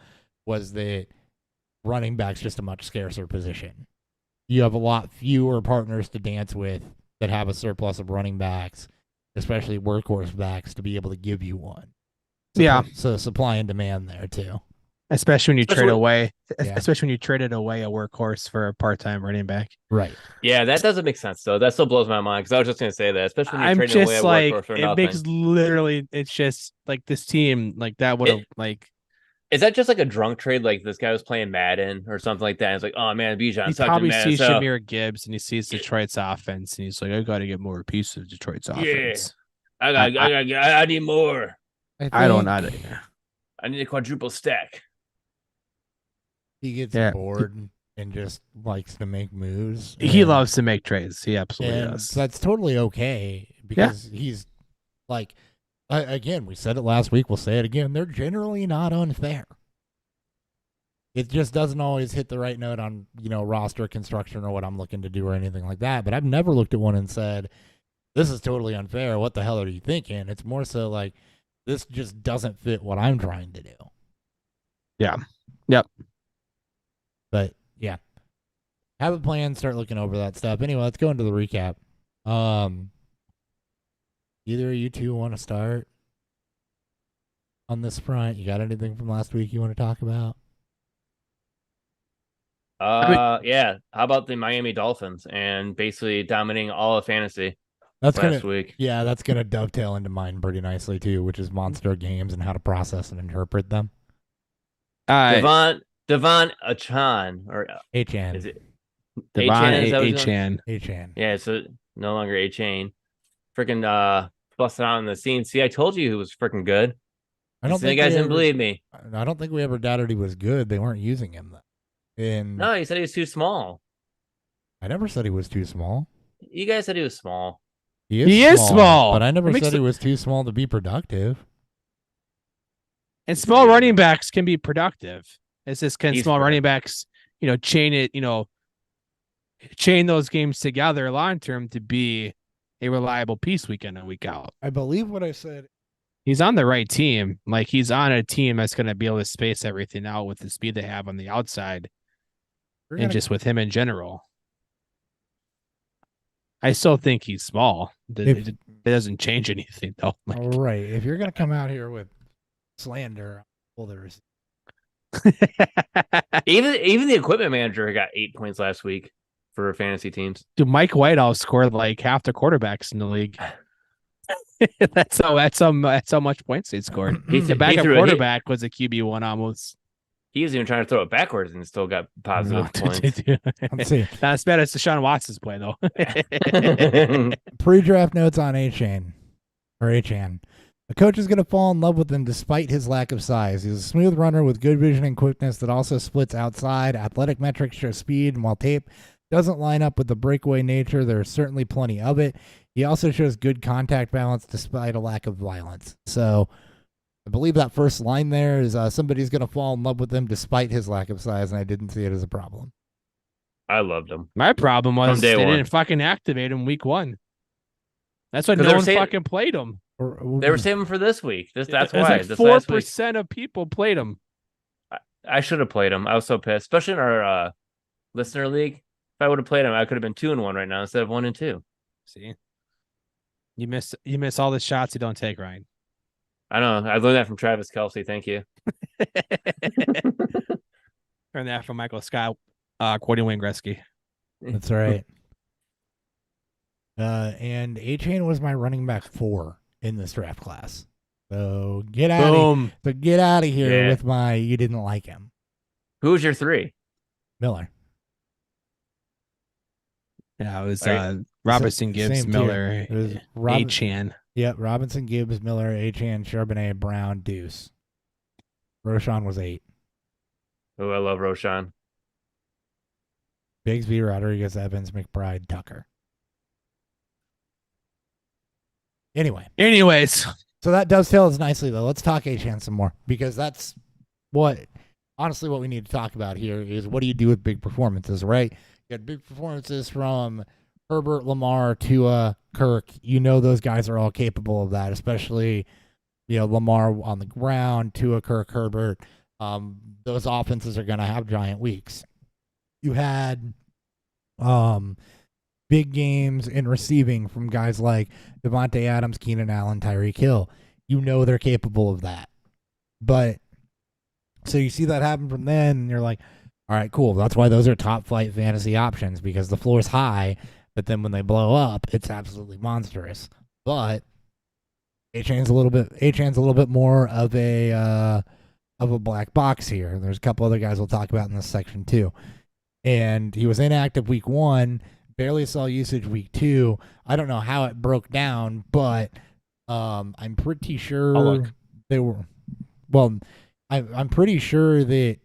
was that running back's just a much scarcer position. You have a lot fewer partners to dance with that have a surplus of running backs, especially workhorse backs, to be able to give you one.
Yeah.
So supply and demand there too.
Especially when you trade away,
Yeah.
especially when you traded away a workhorse for a part-time running back.
Right.
Yeah, that doesn't make sense though. That still blows my mind because I was just gonna say that, especially when you're
I'm
trading away
just
a
like,
workhorse for
it
nothing.
makes literally, it's just like this team, like that would have, like,
Is that just like a drunk trade? Like this guy was playing Madden or something like that. And it's like, oh man,
He
Bijan's such a
probably
man.
sees
So
Shamir Gibbs and he sees Detroit's offense and he's like, I got to get more piece of Detroit's
yeah,
offense.
I need more.
I don't
think
know.
I need a quadruple stack.
He gets
Yeah.
bored and just likes to make moves.
He
and-
loves to make trades. He absolutely
and
does.
that's totally okay because he's like, again, we said it last week. We'll say it again. They're generally not unfair. It just doesn't always hit the right note on, roster construction or what I'm looking to do or anything like that. But I've never looked at one and said, this is totally unfair. What the hell are you thinking? It's more so like, this just doesn't fit what I'm trying to do.
Yeah. Yep.
But yeah, have a plan, start looking over that stuff. Anyway, let's go into the recap. Either of you two want to start on this front? You got anything from last week you want to talk about?
Yeah. How about the Miami Dolphins and basically dominating all of fantasy
That's
last
gonna,
week?
yeah, that's gonna dovetail into mine pretty nicely too, which is monster games and how to process and interpret them.
Devon Achan or
Achan,
is it
Devon
Achan? Is that what he's doing?
Achan.
Achan.
Yeah, so no longer Achan. Freaking busted out on the scene. See, I told you he was freaking good.
I don't
So you
think
guys
we
didn't
ever-
believe me.
I don't think we ever doubted he was good. They weren't using him though. And
No, he said he was too small.
I never said he was too small.
You guys said he was small.
He is small.
but I never
What makes
said he
the-
was too small to be productive.
And small running backs can be productive. It's just can
He's
small running
productive.
backs, chain those games together long term to be a reliable piece week in and week out.
I believe what I said.
He's on the right team. Like he's on a team that's going to be able to space everything out with the speed they have on the outside
We're
and
gonna-
just with him in general. I still think he's small.
If-
It doesn't change anything though. Like,
all right. If you're gonna come out here with slander, well, there's
Even the equipment manager got 8 points last week for fantasy teams.
Dude, Mike Whitehouse scored like half the quarterbacks in the league. that's how much points he scored. The backup
threw it-
quarterback was a QB1 almost.
He was even trying to throw it backwards and still got positive points.
let's see.
Not as bad as Deshaun Watson's play though.
Pre-draft notes on Achan. A coach is going to fall in love with him despite his lack of size. He's a smooth runner with good vision and quickness that also splits outside. Athletic metrics show speed, and while tape doesn't line up with the breakaway nature, there's certainly plenty of it. He also shows good contact balance despite a lack of violence. So I believe that first line there is somebody's going to fall in love with him despite his lack of size, and I didn't see it as a problem.
I loved him.
My problem was
From day
they
one.
didn't fucking activate him week 1. That's why
'Cause
no
they were
one
saying-
fucking played him.
They were saving for this week. That's
It was
why.
like
This last week,
4% of people played him.
I should have played him. I was so pissed, especially in our listener league. If I would have played him, I could have been 2-1 right now instead of 1-2.
See, you miss all the shots you don't take, Ryan.
I know. I learned that from Travis Kelce. Thank you.
Learned that from Michael Scott, quoting Wayne Gretzky.
That's right. And Achan was my running back 4 in this draft class. So get out
Boom.
of here
Yeah.
with my you didn't like him.
Who was your 3?
Miller.
Yeah, it was
Right.
Robinson, Gibbs,
same tier.
Miller,
It was Rob-
Achan.
Yep, Robinson, Gibbs, Miller, Achan, Charbonnet, Brown, Deuce. Roshan was 8.
Oh, I love Roshan.
Bigsby, Rodriguez, Evans, McBride, Tucker. Anyway,
Anyways,
so that dovetails nicely, though. Let's talk Achan some more because that's honestly what we need to talk about here is what do you do with big performances, right? You had big performances from Herbert, Lamar, Tua, Kirk. You know those guys are all capable of that, especially, Lamar on the ground, Tua, Kirk, Herbert. Those offenses are going to have giant weeks. You had big games in receiving from guys like Devontae Adams, Keenan Allen, Tyreek Hill. You know they're capable of that. But so you see that happen from then, and you're like, all right, cool. That's why those are top flight fantasy options because the floor is high, but then when they blow up, it's absolutely monstrous. But Achan's a little bit more of a of a black box here. There's a couple other guys we'll talk about in this section too. And he was inactive week 1, barely saw usage week 2. I don't know how it broke down, but I'm pretty
I'll
sure
look.
they were. Well, I'm pretty sure that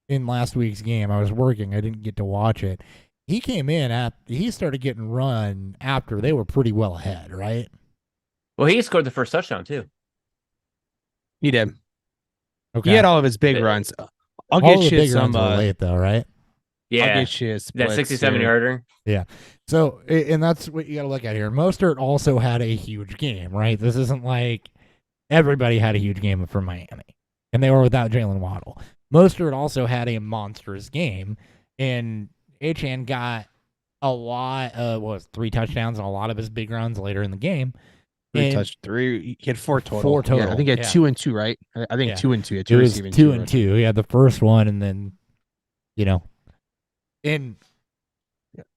in last week's game, I was working. I didn't get to watch it. He came in he started getting run after they were pretty well ahead, right?
Well, he scored the first touchdown too.
He did.
Okay.
He had all of his big
Yeah.
runs. I'll
All
get
the
you
big
some.
runs were late though, right?
I'll
Yeah,
get you a
that
splits
67
here.
yarder.
So, and that's what you got to look at here. Mostert also had a huge game, right? This isn't like everybody had a huge game for Miami, and they were without Jalen Waddle. Mostert also had a monstrous game, and Achane got a lot of 3 touchdowns and a lot of his big runs later in the game. And
He had 4 total.
4 total,
Yeah, I think he had
yeah.
2 and 2, right? I think
Yeah.
2 and 2. He had
It
2
was
receiving,
2
rushing.
and 2. He had the first one, and then, and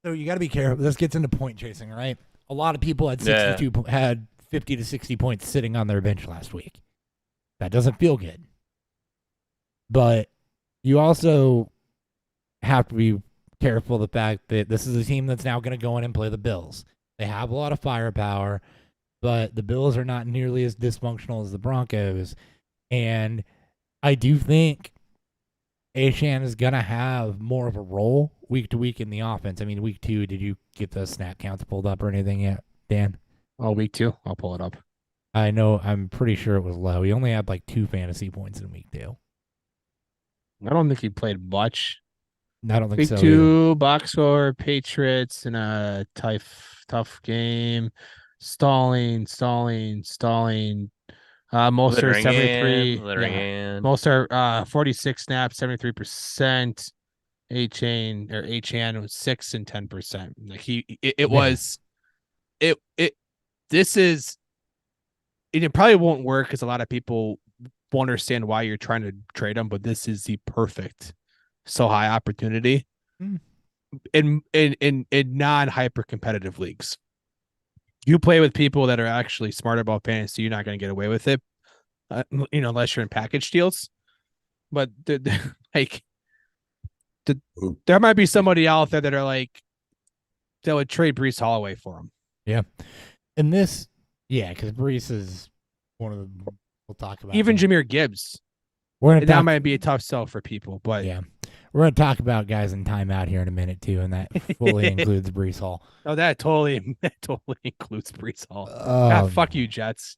so you got to be careful. This gets into point chasing, right? A lot of people had 62, had 50 to 60 points sitting on their bench last week. That doesn't feel good. But you also have to be careful of the fact that this is a team that's now going to go in and play the Bills. They have a lot of firepower, but the Bills are not nearly as dysfunctional as the Broncos. And I do think Achane is going to have more of a role week to week in the offense. I mean, week 2, did you get the snap counts pulled up or anything yet, Dan?
Oh, week 2. I'll pull it up.
I know, I'm pretty sure it was low. He only had like 2 fantasy points in week 2.
I don't think he played much.
I don't think
Week
so.
2, box score, Patriots in a tough game. Stalling. Mostert 73. Mostert 46 snaps, 73%. Achane was 6 and 10%. Like it probably won't work because a lot of people won't understand why you're trying to trade him, but this is the perfect so high opportunity in non-hyper competitive leagues. You play with people that are actually smart about fantasy, you're not going to get away with it, unless you're in package deals. But there might be somebody out there that are like that would trade Breece Hall away for him.
Yeah. And this, because Breece is one of the, we'll talk about.
Even Jahmyr Gibbs. That might be a tough sell for people, but
yeah. We're going to talk about guys in timeout here in a minute, too, and that fully includes Breece Hall.
Oh, that totally includes Breece Hall. God, fuck you, Jets.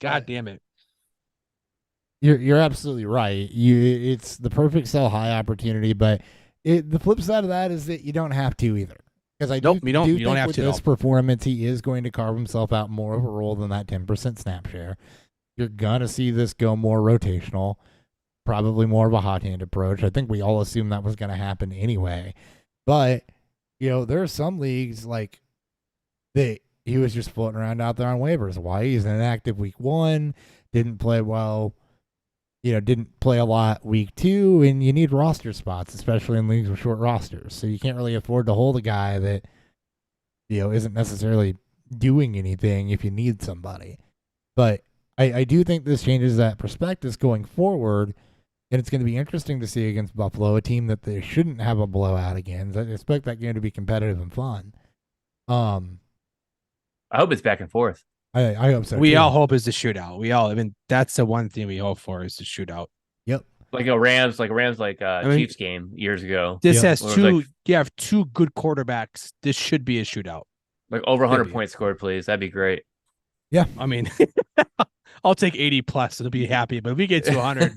God damn it.
You're absolutely right. It's the perfect sell high opportunity, but the flip side of that is that you don't have to either. Because you don't have to. This performance, he is going to carve himself out more of a role than that 10% snap share. You're going to see this go more rotational. Probably more of a hot hand approach. I think we all assumed that was going to happen anyway. But, there are some leagues like that he was just floating around out there on waivers. Why? He's inactive week 1, didn't play well, didn't play a lot week 2, and you need roster spots, especially in leagues with short rosters. So you can't really afford to hold a guy that, isn't necessarily doing anything if you need somebody. But I do think this changes that prospectus going forward. And it's going to be interesting to see against Buffalo, a team that they shouldn't have a blowout against. I expect that game to be competitive and fun.
I hope it's back and forth.
I hope so.
We
too.
all hope is the shootout. That's the one thing we hope for is the shootout.
Yep.
Like a Rams Chiefs game years ago.
This has
Where it was
two.
like-
You have 2 good quarterbacks. This should be a shootout.
Like over 100
Maybe.
points scored, please. That'd be great.
I mean, I'll take 80 plus and be happy. But if we get to 100,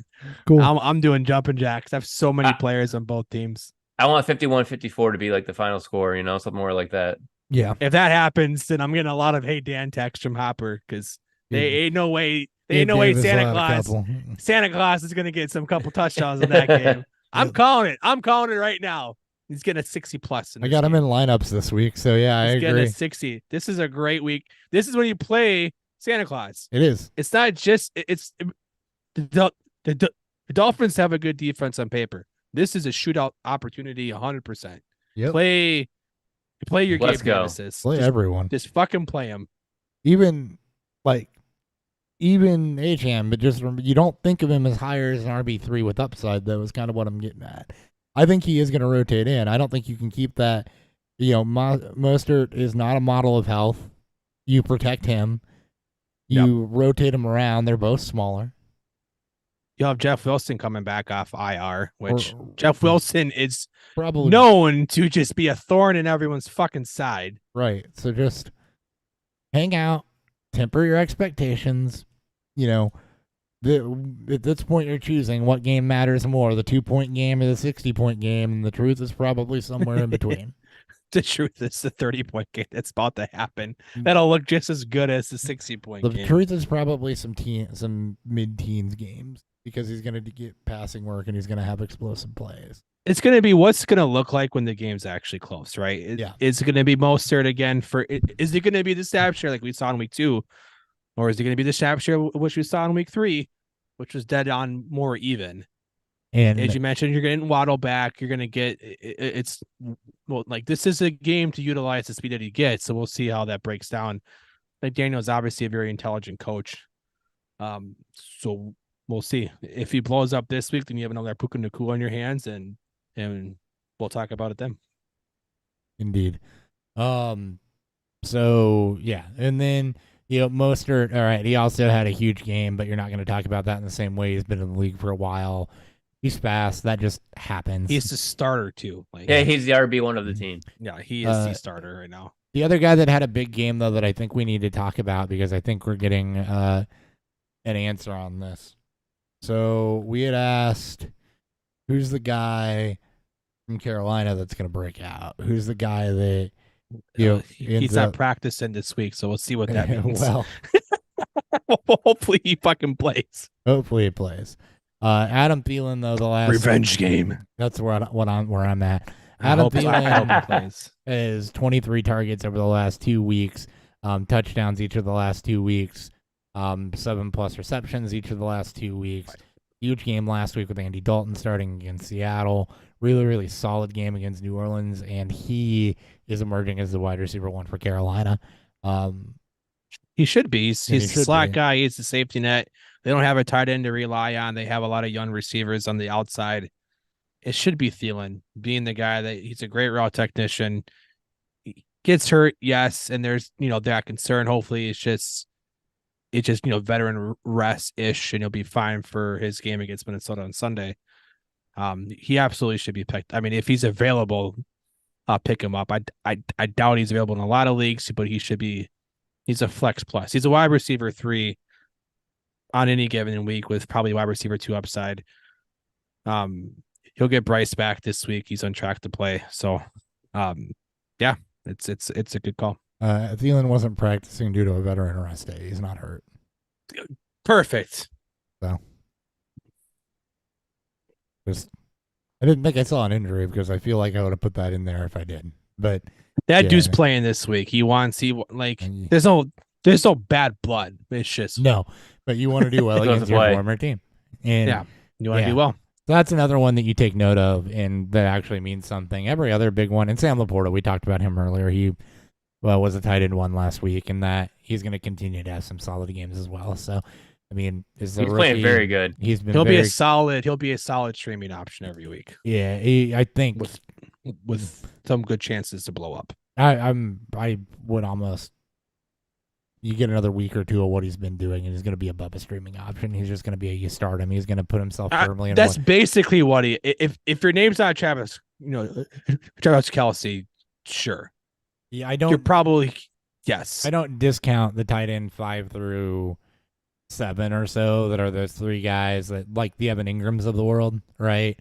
Cool.
I'm doing jumping jacks. I have so many players on both teams.
I want 51-54 to be like the final score, something more like that.
Yeah.
If that happens, then I'm getting a lot of hey Dan text from Hopper because they ain't no way.
Yeah,
Ain't no way
Davis
Santa
will have a
Claus.
couple.
Santa Claus is gonna get some couple touchdowns in that game. I'm calling it. I'm calling it right now. He's getting a 60 plus.
I got him in lineups this week, so yeah, I
He's getting
agree.
a 60. This is a great week. This is when you play Santa Claus.
It is.
It's not just the Dolphins have a good defense on paper. This is a shootout opportunity 100%.
Yep.
Play your
Let's
game
go.
nemesis.
Play
just,
everyone.
just fucking play them.
Even like even Acham, but just you don't think of him as higher as an RB3 with upside, though, is kind of what I'm getting at. I think he is going to rotate in. I don't think you can keep that. Mostert is not a model of health. You protect him. You rotate him around. They're both smaller.
You have Jeff Wilson coming back off IR, which Jeff Wilson is
probably
known to just be a thorn in everyone's fucking side.
Right. So just hang out, temper your expectations. At this point, you're choosing what game matters more, the 2-point game or the 60-point game, and the truth is probably somewhere in between.
The truth is the 30-point game that's about to happen. That'll look just as good as the 60-point
The
game.
truth is probably some mid-teens games because he's going to get passing work and he's going to have explosive plays.
It's going to be what's going to look like when the game's actually close, right?
Yeah.
It's going to be Mostert again. Is it going to be the snap share like we saw in week 2? Or is it going to be the snap share which we saw in week 3, which was dead on more even?
And
as you mentioned, you're getting Waddle back. You're going to get this is a game to utilize the speed that he gets. So we'll see how that breaks down. Like Daniel's obviously a very intelligent coach. So we'll see if he blows up this week. Then you have another Puka Nacua on your hands, and we'll talk about it then.
Indeed. So yeah, and then Mostert. All right, he also had a huge game, but you're not going to talk about that in the same way. He's been in the league for a while. He's fast. That just happens.
He's the starter too.
He's the RB1 of the team.
Yeah, he is the starter right now.
The other guy that had a big game though that I think we need to talk about because I think we're getting an answer on this. So we had asked, who's the guy from Carolina that's going to break out? Who's the guy that
he's not practicing this week, so we'll see what that means.
Well,
hopefully he fucking plays.
Hopefully he plays. Adam Thielen though, the last
revenge game.
That's where I'm at. Adam Thielen
plays.
Is 23 targets over the last 2 weeks, touchdowns each of the last 2 weeks, 7+ receptions each of the last 2 weeks. Huge game last week with Andy Dalton starting against Seattle. Really, really solid game against New Orleans, and he is emerging as the wide receiver 1 for Carolina.
He should be. He's the slot guy. He's the safety net. They don't have a tight end to rely on. They have a lot of young receivers on the outside. It should be Thielen being the guy that he's a great route technician. He gets hurt, yes, and there's that concern. Hopefully, it's just veteran rest ish, and he'll be fine for his game against Minnesota on Sunday. He absolutely should be picked. I mean, if he's available, I'll pick him up. I doubt he's available in a lot of leagues, but he should be. He's a flex plus. He's a wide receiver 3 on any given week with probably wide receiver 2 upside. He'll get Bryce back this week. He's on track to play. So, yeah, it's a good call.
Thielen wasn't practicing due to a veteran rest day. He's not hurt.
Perfect.
So, I didn't think I saw an injury because I feel like I would have put that in there if I did. But
that dude's playing this week. There's no bad blood. It's just
no. But you want to do well against your former team, and
you want to do well.
So that's another one that you take note of, and that actually means something. Every other big one, and Sam Laporta, we talked about him earlier. He was a tight end 1 last week, and that he's going to continue to have some solid games as well. So, I mean, he's
playing very good.
He'll
be a solid streaming option every week.
Yeah, I think
with some good chances to blow up.
I would almost. You get another week or 2 of what he's been doing, and he's going to be above a streaming option. He's just going to be you start him. He's going to put himself firmly in.
That's basically what he. If your name's not Travis, Travis Kelce, sure.
Yeah, I don't.
You're probably yes.
I don't discount the tight end 5 through 7 or so that are those 3 guys that like the Evan Ingrams of the world, right?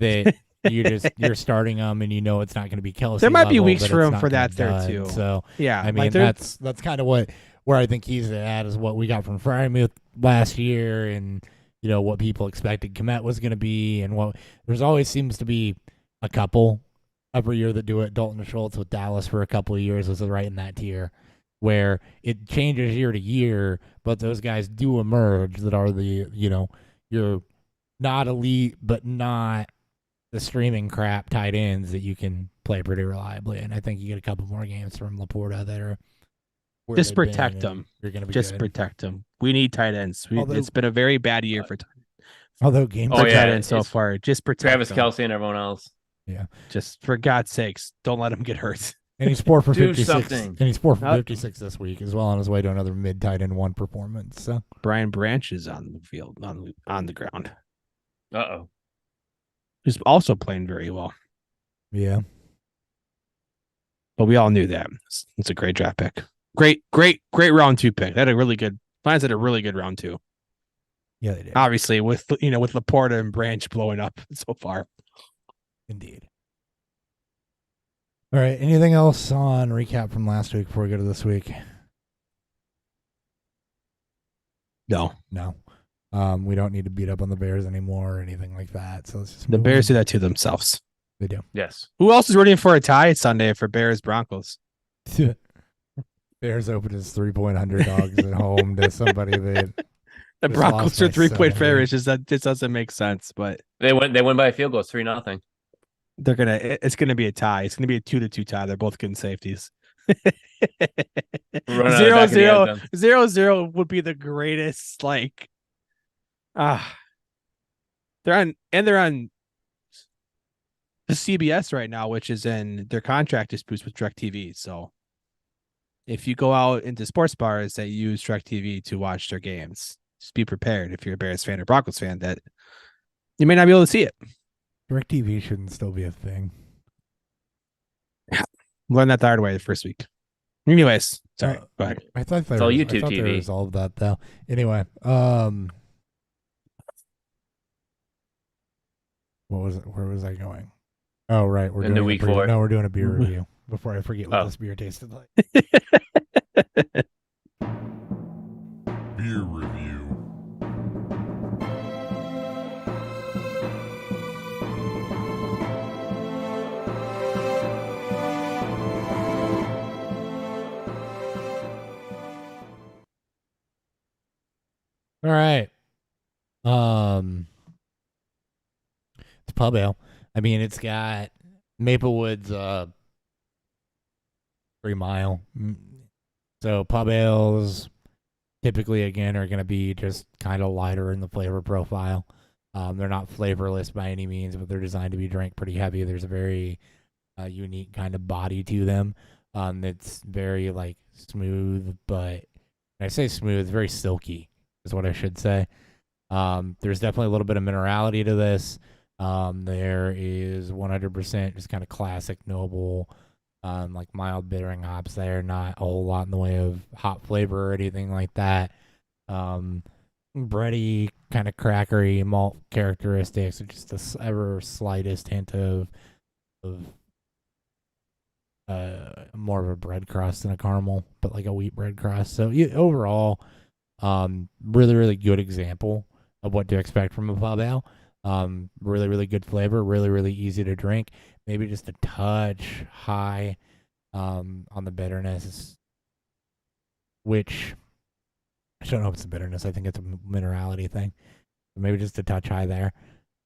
That you're starting them, and it's not going to be Kelce.
There might be
level,
weeks for him for that there too.
So
yeah,
I mean that's kind of where I think he's at is what we got from Freiermuth last year, and what people expected Kmet was going to be, and what there's always seems to be a couple every year that do it. Dalton Schultz with Dallas for a couple of years was right in that tier, where it changes year to year, but those guys do emerge that are the you're not elite, but not the streaming crap tight ends that you can play pretty reliably. And I think you get a couple more games from Laporta that are where
Just
they've been,
protect
and
them.
You're going to be
Just
good.
protect them. We need tight ends.
Although-
It's been a very bad year for
Although game
Oh,
tight
yeah,
ends so
it's
far. Just protect
Travis
them.
Kelsey and everyone else.
Just for God's sakes, don't let him get hurt.
And he's 4 for
Do
56.
something.
And he's 4 for
Uh,
56 this week as well, on his way to another mid tight end 1 performance. So
Brian Branch is on the field, on the ground.
Uh-oh.
He's also playing very well.
yeah,
But we all knew that. It's a great draft pick. Great round 2 pick. They had a really good Lions had a really good round 2.
they did.
Obviously, with Laporta and Branch blowing up so far.
Indeed. All right. Anything else on recap from last week before we go to this week?
No.
No. We don't need to beat up on the Bears anymore or anything like that. So let's just
The
move
Bears do
on.
that to themselves.
They do.
Yes.
Who else is rooting for a tie Sunday for Bears Broncos?
Bears open as 3-point underdogs at home to somebody that
The
Just
Broncos
lost
are
by
3-point
7.
favorites. That just doesn't make sense. But
They win by a field goal. It's 3-0.
it's gonna be a tie. It's gonna be a 2-2 tie. They're both getting safeties.
Run out of the back of the end zone.
0-0 would be the greatest. Like, they're on the CBS right now, which is in their contract disputes with DirecTV. So if you go out into sports bars that use DirecTV to watch their games, just be prepared if you're a Bears fan or Broncos fan that you may not be able to see it.
DirecTV shouldn't still be a thing.
Learn that the hard way the first week. Anyways, sorry. Go ahead.
I thought they
It's all
res-
YouTube
I thought they
TV.
resolved that though. Anyway, what was it? Where was I going? Oh, right. We're
Into
doing
week
a beer,
4.
No, we're doing a beer review before I forget what
Oh.
this beer tasted like.
Beer review.
All right. It's pub ale. I mean, it's got Maplewoods 3 Mile. So pub ales typically again are going to be just kind of lighter in the flavor profile. They're not flavorless by any means, but they're designed to be drank pretty heavy. There's a very unique kind of body to them. That's very like smooth, but when I say smooth, it's very silky is what I should say. There's definitely a little bit of minerality to this. There is 100% just kind of classic noble, like mild bittering hops there. Not a whole lot in the way of hop flavor or anything like that. Bready, kind of crackery malt characteristics, just the ever slightest hint of more of a bread crust than a caramel, but like a wheat bread crust. So overall, really, really good example of what to expect from a pub ale. Really, really good flavor, really, really easy to drink. Maybe just a touch high on the bitterness, which I don't know if it's a bitterness. I think it's a minerality thing. Maybe just a touch high there.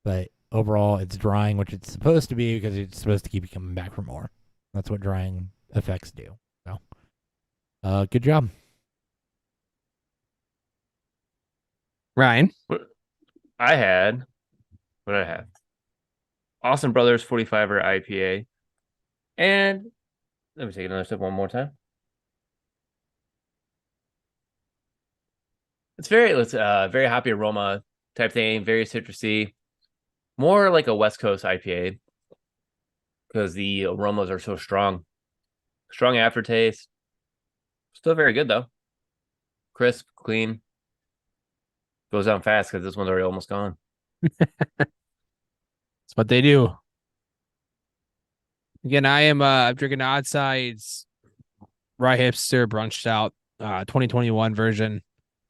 But overall, it's drying, which it's supposed to be because it's supposed to keep you coming back for more. That's what drying effects do. So, good job.
Ryan.
What did I have? Austin Brothers 45er IPA. And let me take another sip one more time. It's very hoppy aroma type thing, very citrusy, more like a West Coast IPA because the aromas are so strong. Strong aftertaste. Still very good though. Crisp, clean. Goes down fast because this one's already almost gone.
That's what they do. Again, I'm drinking Odd Sides Rye Hipster Brunch Stout, 2021 version.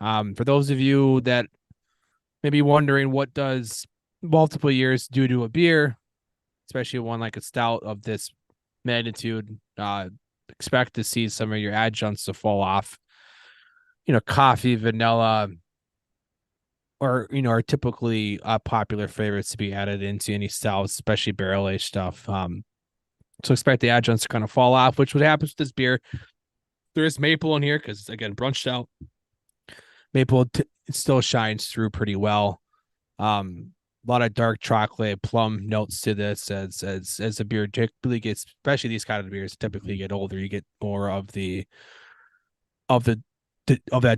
For those of you that may be wondering what does multiple years do to a beer, especially one like a stout of this magnitude, expect to see some of your adjuncts to fall off. Coffee, vanilla, or are typically popular favorites to be added into any stouts, especially barrel aged stuff. So expect the adjuncts to kind of fall off, which would happen with this beer. there is maple in here because again, brunch out. Maple it still shines through pretty well. A lot of dark chocolate, plum notes to this as the beer typically gets, especially these kind of beers typically get older, you get more of that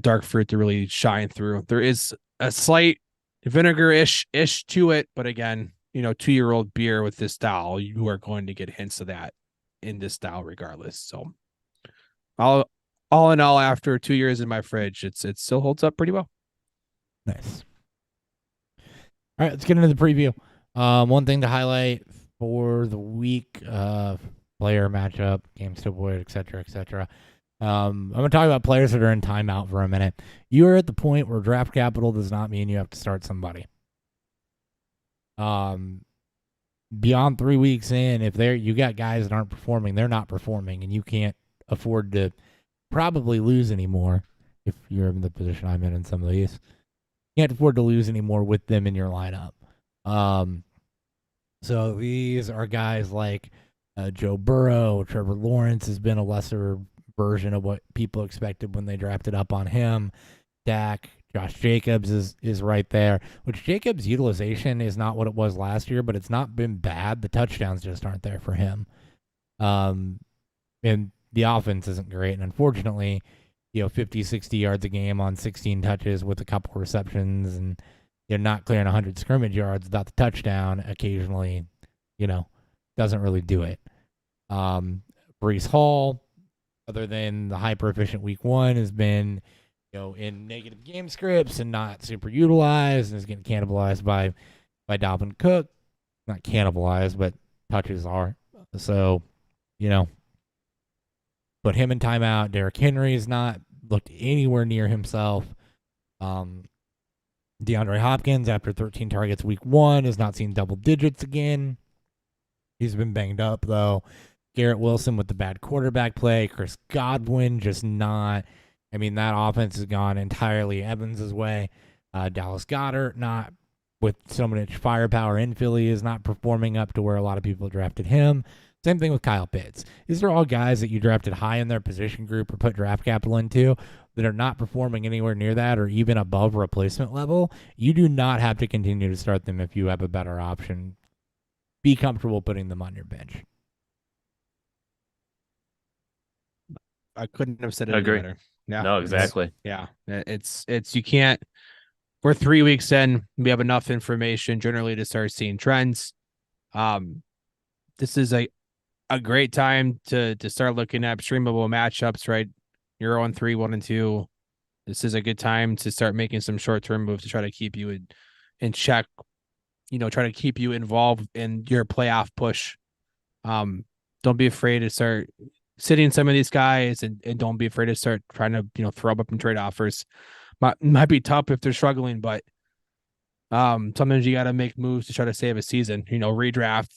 dark fruit to really shine through. There is a slight vinegar-ish to it, but again, 2-year-old beer with this style, you are going to get hints of that in this style regardless. So all in all, after 2 years in my fridge, it still holds up pretty well.
Nice. All right, let's get into the preview. One thing to highlight for the week, player matchup, game still void, etc., etc. I'm going to talk about players that are in timeout for a minute. You are at the point where draft capital does not mean you have to start somebody. Beyond 3 weeks in, if you got guys that aren't performing, they're not performing, and you can't afford to probably lose anymore if you're in the position I'm in some of these. You can't afford to lose anymore with them in your lineup. So these are guys like Joe Burrow. Trevor Lawrence has been a lesser version of what people expected when they drafted up on him. Dak, Josh Jacobs is right there, which Jacobs' utilization is not what it was last year, but it's not been bad. The touchdowns just aren't there for him. And the offense isn't great. And unfortunately, 50, 60 yards a game on 16 touches with a couple receptions and you're not clearing 100 scrimmage yards without the touchdown occasionally, doesn't really do it. Breece Hall, other than the hyper-efficient week 1, has been, in negative game scripts and not super utilized and is getting cannibalized by Dalvin Cook. Not cannibalized, but touches are. So, put him in timeout. Derrick Henry has not looked anywhere near himself. DeAndre Hopkins, after 13 targets week 1, has not seen double digits again. He's been banged up, though. Garrett Wilson with the bad quarterback play. Chris Godwin just not. That offense has gone entirely Evans' way. Dallas Goedert, not with so much firepower in Philly, is not performing up to where a lot of people drafted him. Same thing with Kyle Pitts. These are all guys that you drafted high in their position group or put draft capital into that are not performing anywhere near that or even above replacement level. You do not have to continue to start them if you have a better option. Be comfortable putting them on your bench.
I couldn't have said it any better. Yeah.
No, exactly.
Yeah. It's you can't. We're 3 weeks in. We have enough information generally to start seeing trends. This is a great time to start looking at streamable matchups, right? You're on 3, 1, and 2. This is a good time to start making some short-term moves to try to keep you in check, try to keep you involved in your playoff push. Don't be afraid to start sitting some of these guys and don't be afraid to start trying to, throw up and trade offers. Might be tough if they're struggling, but sometimes you got to make moves to try to save a season, redraft.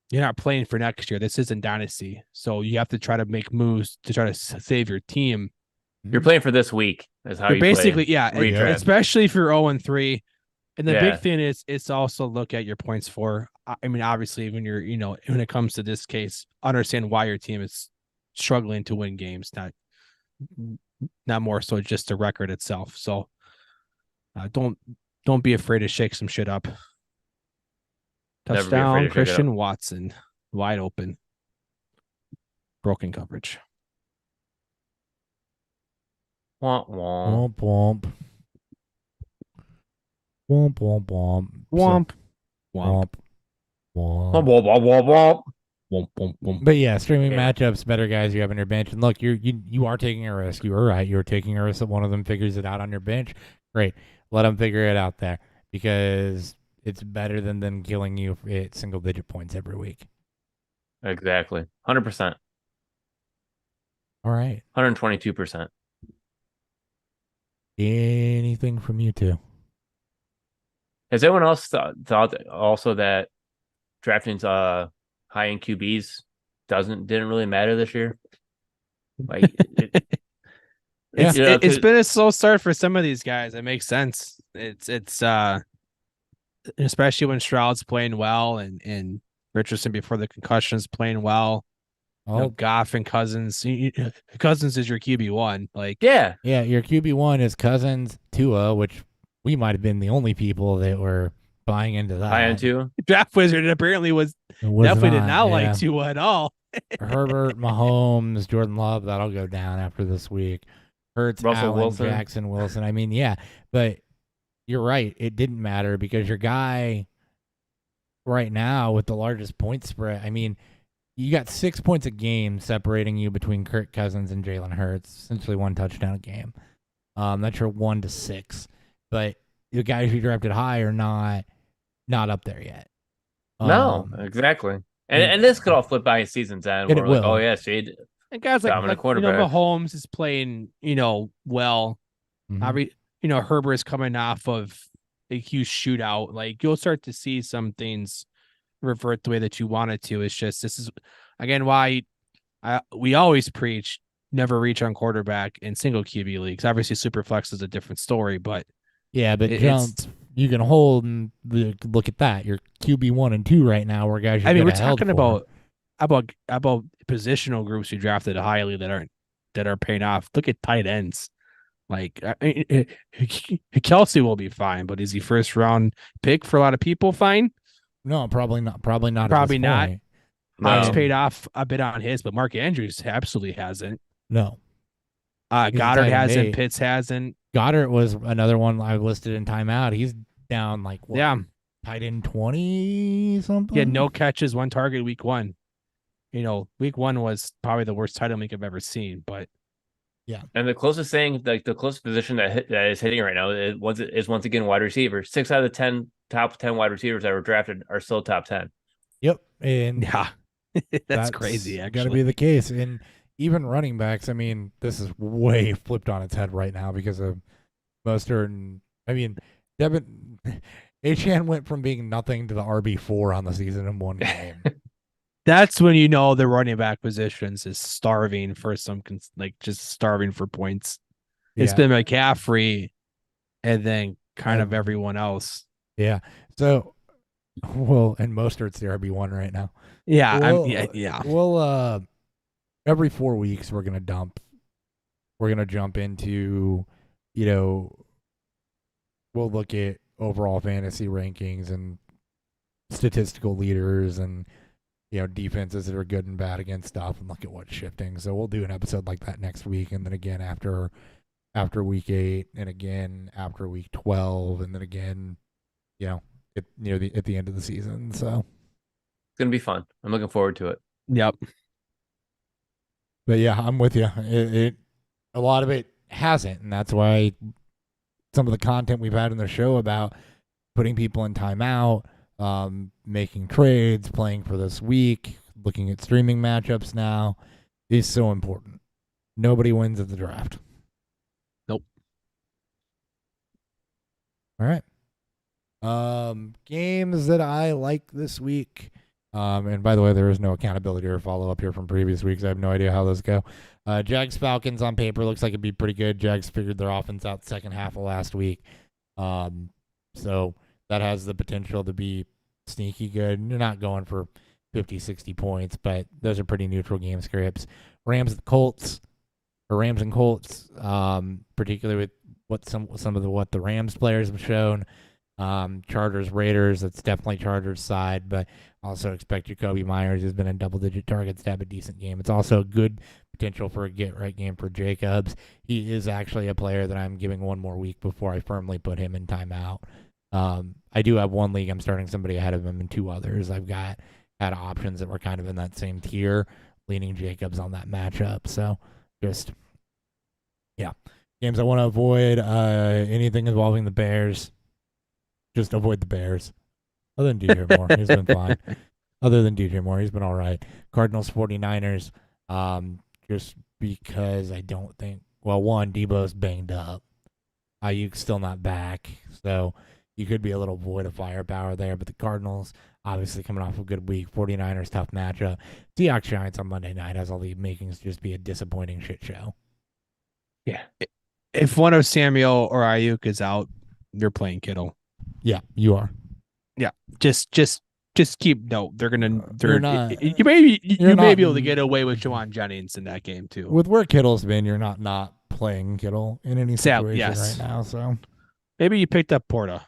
You're not playing for next year. This isn't Dynasty. So you have to try to make moves to try to save your team.
You're playing for this week is how you
basically,
play.
yeah, especially if you're 0-3. And the
Yeah.
big thing is it's also look at your points for. Obviously when you're, when it comes to this case, understand why your team is struggling to win games, not more so just the record itself. So don't be afraid to shake some shit up.
Never be afraid to
Touchdown,
shake it
Christian
up.
Watson, wide open. Broken coverage.
Womp womp.
Womp womp. Womp womp womp.
Womp.
Womp. Womp.
Womp womp womp womp womp.
Womp, womp, womp.
But yeah, streaming
Yeah.
matchups, better guys you have on your bench. And look, you are taking a risk. You were right. You were taking a risk that one of them figures it out on your bench. Great. Let them figure it out there because it's better than them killing you at single-digit points every week.
Exactly. 100%.
All right.
122%.
Anything from you two?
Has anyone else thought also that drafting high end QBs didn't really matter this year? Like
It's been a slow start for some of these guys. It makes sense. It's especially when Stroud's playing well and Richardson before the concussions playing well.
Oh,
Goff and Cousins. Cousins is your QB1. Like,
Yeah.
yeah, your QB1 is Cousins, Tua, which we might have been the only people that were buying into that.
I am too.
Draft Wizard apparently
It was
definitely did not
yeah.
like Tua at all.
Herbert, Mahomes, Jordan Love, that'll go down after this week. Hurts,
Russell
Allen,
Wilson.
Jackson, Wilson. I mean, yeah, but you're right. It didn't matter because your guy right now with the largest point spread, I mean, you got 6 points a game separating you between Kirk Cousins and Jalen Hurts, essentially 1 touchdown a game. That's your 1-6. But the guys you drafted high are not up there yet.
No, exactly. And this could all flip by a season's end.
And
Where
it
we're like,
will.
oh yeah, Shade.
And guys like,
Dominant
like
quarterback.
Mahomes is playing, well.
Mhm.
Herbert is coming off of a huge shootout. Like, you'll start to see some things revert the way that you want it to. It's just, this is again why we always preach never reach on quarterback in single QB leagues. Obviously, Superflex is a different story, but
Yeah, but
It-
jump
it's-
you can hold and look at that. You're QB1 and 2 right now, where guys.
I mean, we're
held
talking
for.
about positional groups you drafted highly that are paying off. Look at tight ends. Like, Kelsey will be fine, but is he first round pick for a lot of people? Fine.
No, probably not. Probably not.
Probably
at this
not.
point.
Hines
No.
paid off a bit on his, but Mark Andrews absolutely hasn't.
No. He's a
Goddard
tight end
hasn't.
8.
Pitts hasn't.
Goddard was another one I listed in timeout. He's down like what,
Yeah.
tight end 20 something.
He had no catches, 1 target week 1. Week 1 was probably the worst title week I've ever seen. But
And the closest thing, like the closest position that is hitting right now is once again wide receiver. 6 out of the 10 top 10 wide receivers that were drafted are still top 10.
Yep, and
yeah, that's crazy.
Got to
Actually,
be the case. And even running backs. I mean, this is way flipped on its head right now because of Mostert and I mean, Devin Achane went from being nothing to the RB4 on the season in 1 game.
that's when the running back positions is starving for just starving for points. It's
Yeah.
been McCaffrey, and then kind of
Um,
everyone else.
Yeah. So, well, and Mostert's the RB1 right now.
Yeah,
Well,
yeah.
Well, every 4 weeks we're gonna jump into, we'll look at overall fantasy rankings and statistical leaders and defenses that are good and bad against stuff and look at what's shifting. So we'll do an episode like that next week, and then again after week 8, and again after week 12, and then again, at the end of the season. So.
It's gonna be fun. I'm looking forward to it.
Yep.
But yeah, I'm with you. A lot of it hasn't, and that's why some of the content we've had in the show about putting people in timeout, making trades, playing for this week, looking at streaming matchups now is so important. Nobody wins at the draft.
Nope.
All right. Games that I like this week. And by the way, there is no accountability or follow up here from previous weeks. I have no idea how those go. Jags Falcons on paper looks like it'd be pretty good. Jags figured their offense out second half of last week. So that has the potential to be sneaky good. You're not going for 50, 60 points, but those are pretty neutral game scripts. Rams and Colts, particularly with what the Rams players have shown. Chargers, Raiders, that's definitely Chargers side, but also expect Jacoby Myers, who's been in double-digit targets, to have a decent game. It's also a good potential for a get-right game for Jacobs. He is actually a player that I'm giving 1 more week before I firmly put him in timeout. I do have 1 league. I'm starting somebody ahead of him in 2 others. I've had options that were kind of in that same tier, leaning Jacobs on that matchup. So just, yeah. Games I want to avoid, anything involving the Bears. Just avoid the Bears. Other than DJ Moore, he's been fine. Other than DJ Moore, he's been all right. Cardinals, 49ers, just because I don't think, one, Debo's banged up. Ayuk's still not back, so you could be a little void of firepower there. But the Cardinals, obviously coming off a good week. 49ers, tough matchup. Seahawks Giants on Monday night has all the makings to just be a disappointing shit show.
Yeah.
If one of Samuel or Ayuk is out, you're playing Kittle.
Yeah, you are.
Just just keep note. They're gonna.
You're not-
You may
you're
may
not-
be able to get away with Jawan Jennings in that game too.
With where Kittle's been, you're not playing Kittle in any situation
Yes.
right now. So
Maybe you picked up Porta,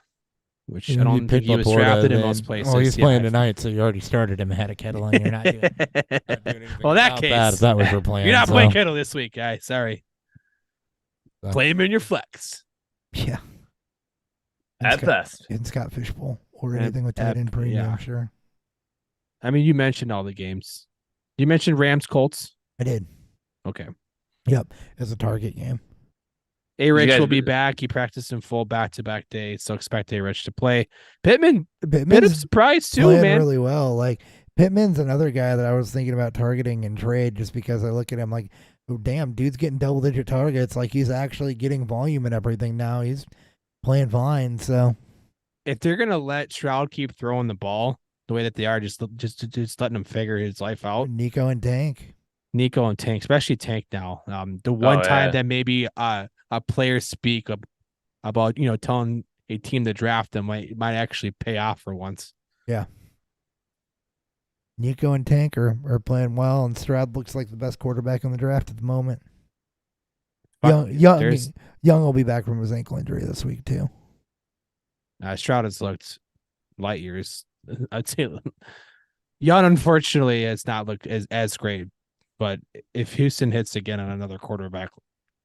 which I
You
don't think
picked
he
up
was
Porta,
drafted in
then-
most places.
Well, he's
Yeah.
playing tonight, so you already started him ahead of Kittle, and you're not doing, not doing anything
Well, in that
about
case,
that, if that was your plan.
You're not
so.
playing Kittle this week, guys. Sorry.
So.
Play him in your flex.
Yeah.
At best.
And Scott Fishbowl or
At-
anything with tight end premium,
yeah.
sure.
I mean, you mentioned all the games. You mentioned Rams Colts.
I did.
Okay.
As a target game.
A Rich
guys
will be
be-
back. He practiced in full back-to-back days, so expect A Rich to play. Pittman, bit of
Pittman's
surprise too,
playing
man.
really well. Like Pittman's another guy that I was thinking about targeting in trade just because I look at him like, oh damn, dude's getting double-digit targets. Like he's actually getting volume and everything now. He's playing fine. So
If they're gonna let Stroud keep throwing the ball the way that they are, just letting him figure his life out.
Nico and Tank.
Nico and Tank, especially Tank now. The one
Oh,
time
yeah.
that maybe a player speak about telling a team to draft them might actually pay off for once.
Nico and Tank are playing well, and Stroud looks like the best quarterback in the draft at the moment.
There's-
Young will be back from his ankle injury this week too.
Stroud has looked light years. I'd say Young, unfortunately, has not looked as great. But if Houston hits again on another quarterback,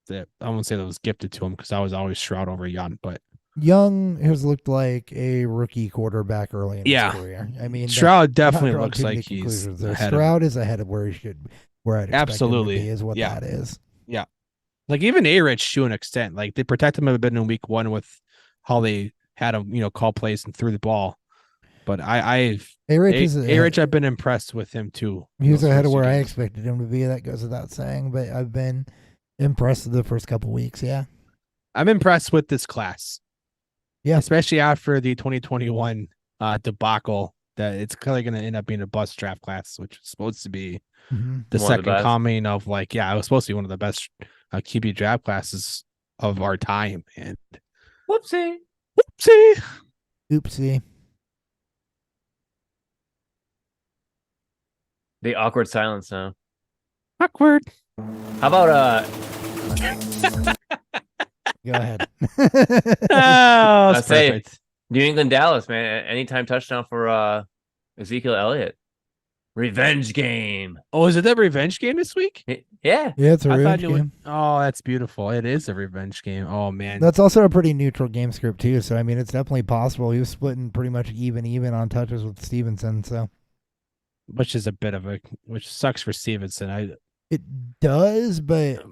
that I won't say that was gifted to him because I was always Stroud over Young. But
Young has looked like a rookie quarterback early in
Yeah.
his career. I mean,
Stroud
not
definitely
drawing
looks
too many
like he's
conclusions there.
ahead of
Stroud is ahead of where he should, where I'd expect
Absolutely.
him to be, is what
Yeah.
that is.
like even A-Rich to an extent. Like they protect him a bit in week one with how they had him, call plays and threw the ball. But A-Rich, I've been impressed with him too.
He was
those
ahead
first
of
two
where I
games.
expected him to be. That goes without saying, but I've been impressed with the first couple weeks. Yeah.
I'm impressed with this class.
Yeah.
Especially after the 2021 debacle, that it's clearly going to end up being a bust draft class, which is supposed to be
Mhm.
the
One of the
second
best.
coming of it was supposed to be one of the best QB draft classes of our time. And
Whoopsie.
whoopsie.
Oopsie.
The awkward silence now.
Awkward.
How about
Go ahead.
Oh, that's
say-
perfect.
New England Dallas, man? Anytime touchdown for Ezekiel Elliott. Revenge game.
Oh, is it the revenge game this week?
Yeah.
Yeah, it's a
I thought
revenge
it would.
game.
Oh, that's beautiful. It is a revenge game. Oh man.
That's also a pretty neutral game script too. So I mean, it's definitely possible. He was splitting pretty much even on touches with Stevenson. So
which is a bit of which sucks for Stevenson.
it does, but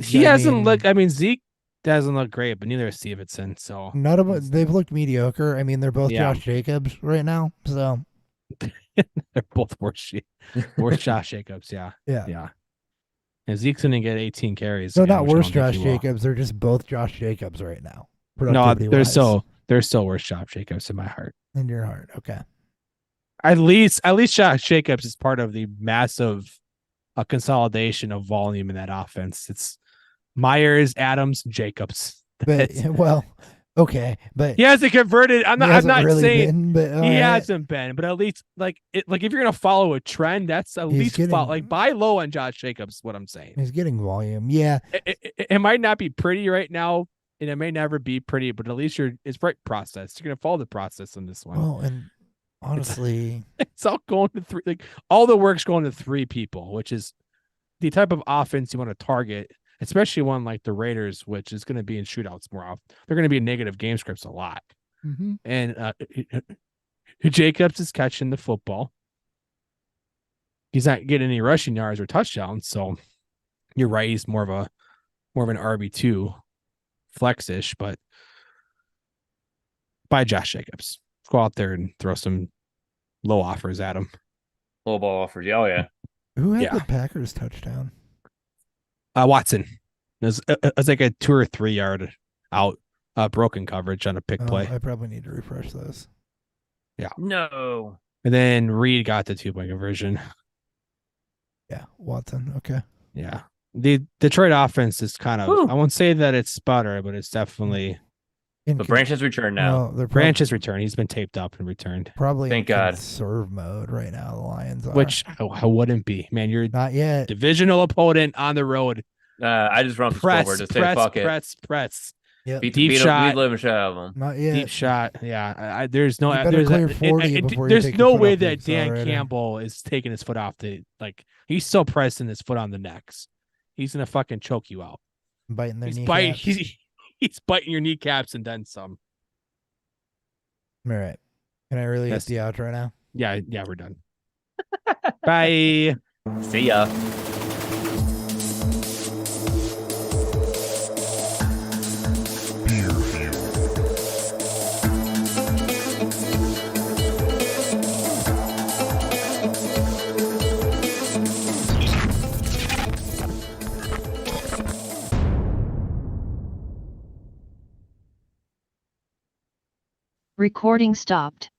He hasn't
mean,
looked. I mean, Zeke doesn't look great, but neither is Stevenson. So
none of them. They've looked mediocre. I mean, they're both
Yeah.
Josh Jacobs right now. So
they're both worse. Worse Josh Jacobs. Yeah.
yeah.
Yeah. And Zeke's gonna get 18 carries.
So
again,
not
which I
worse
don't think
Josh
he will.
Jacobs. They're just both Josh Jacobs right now.
No,
productivity-wise,
they're still worse Josh Jacobs in my heart.
in your heart. Okay.
At least Josh Jacobs is part of the massive consolidation of volume in that offense. It's Myers, Adams, Jacobs.
But well, okay, but
He hasn't converted. I'm
he
not
hasn't
really saying
been, but all
he
right.
hasn't been, but at least if you're gonna follow a trend, that's at
He's
least
getting-
buy low on Josh Jacobs. Is what I'm saying.
He's getting volume. Yeah,
It might not be pretty right now, and it may never be pretty, but at least it's right process. You're gonna follow the process on this one.
well, and honestly,
It's all going to three. Like all the work's going to three people, which is the type of offense you want to target, especially one like the Raiders, which is going to be in shootouts more often. They're going to be in negative game scripts a lot.
mhm.
And Jacobs is catching the football. He's not getting any rushing yards or touchdowns, so you're right. He's more of an RB2 flex-ish, but buy Josh Jacobs. Go out there and throw some low offers at him.
Low ball offers. Oh yeah.
Who had
Yeah.
the Packers touchdown?
Watson. It was like a 2 or 3 yard out broken coverage on a pick
Oh,
play.
I probably need to refresh those.
No.
And then Reed got the 2-point conversion.
Yeah, Watson. Okay.
Yeah. The Detroit offense is kind of,
Whew.
I won't say that it's sputter, but it's definitely
But Branch has returned now.
No, they're
Branch has returned. He's been taped up and returned.
probably
Thank
in
God.
conserve mode right now. The Lions are.
Which I wouldn't be, man. You're a
not yet.
divisional opponent on the road.
I just run for
Press,
scoreboard to say fuck it.
press.
Yep.
Beat,
Deep
beat
shot.
Beat the living shit out of them.
Not yet.
Deep shot. Yeah. There's no.
You better
There's,
clear 40 before you
there's
take
no
your foot
way
off the
that Dan
accelerator.
Campbell is taking his foot off the like. He's still pressing his foot on the necks. He's gonna fucking choke you out.
Biting their
He's
kneecaps.
biting. He's biting your kneecaps and then some.
All right. Can I really
Yes.
hit the outro now?
Yeah. We're done. Bye.
See ya.
Beer Fuel.
Recording stopped.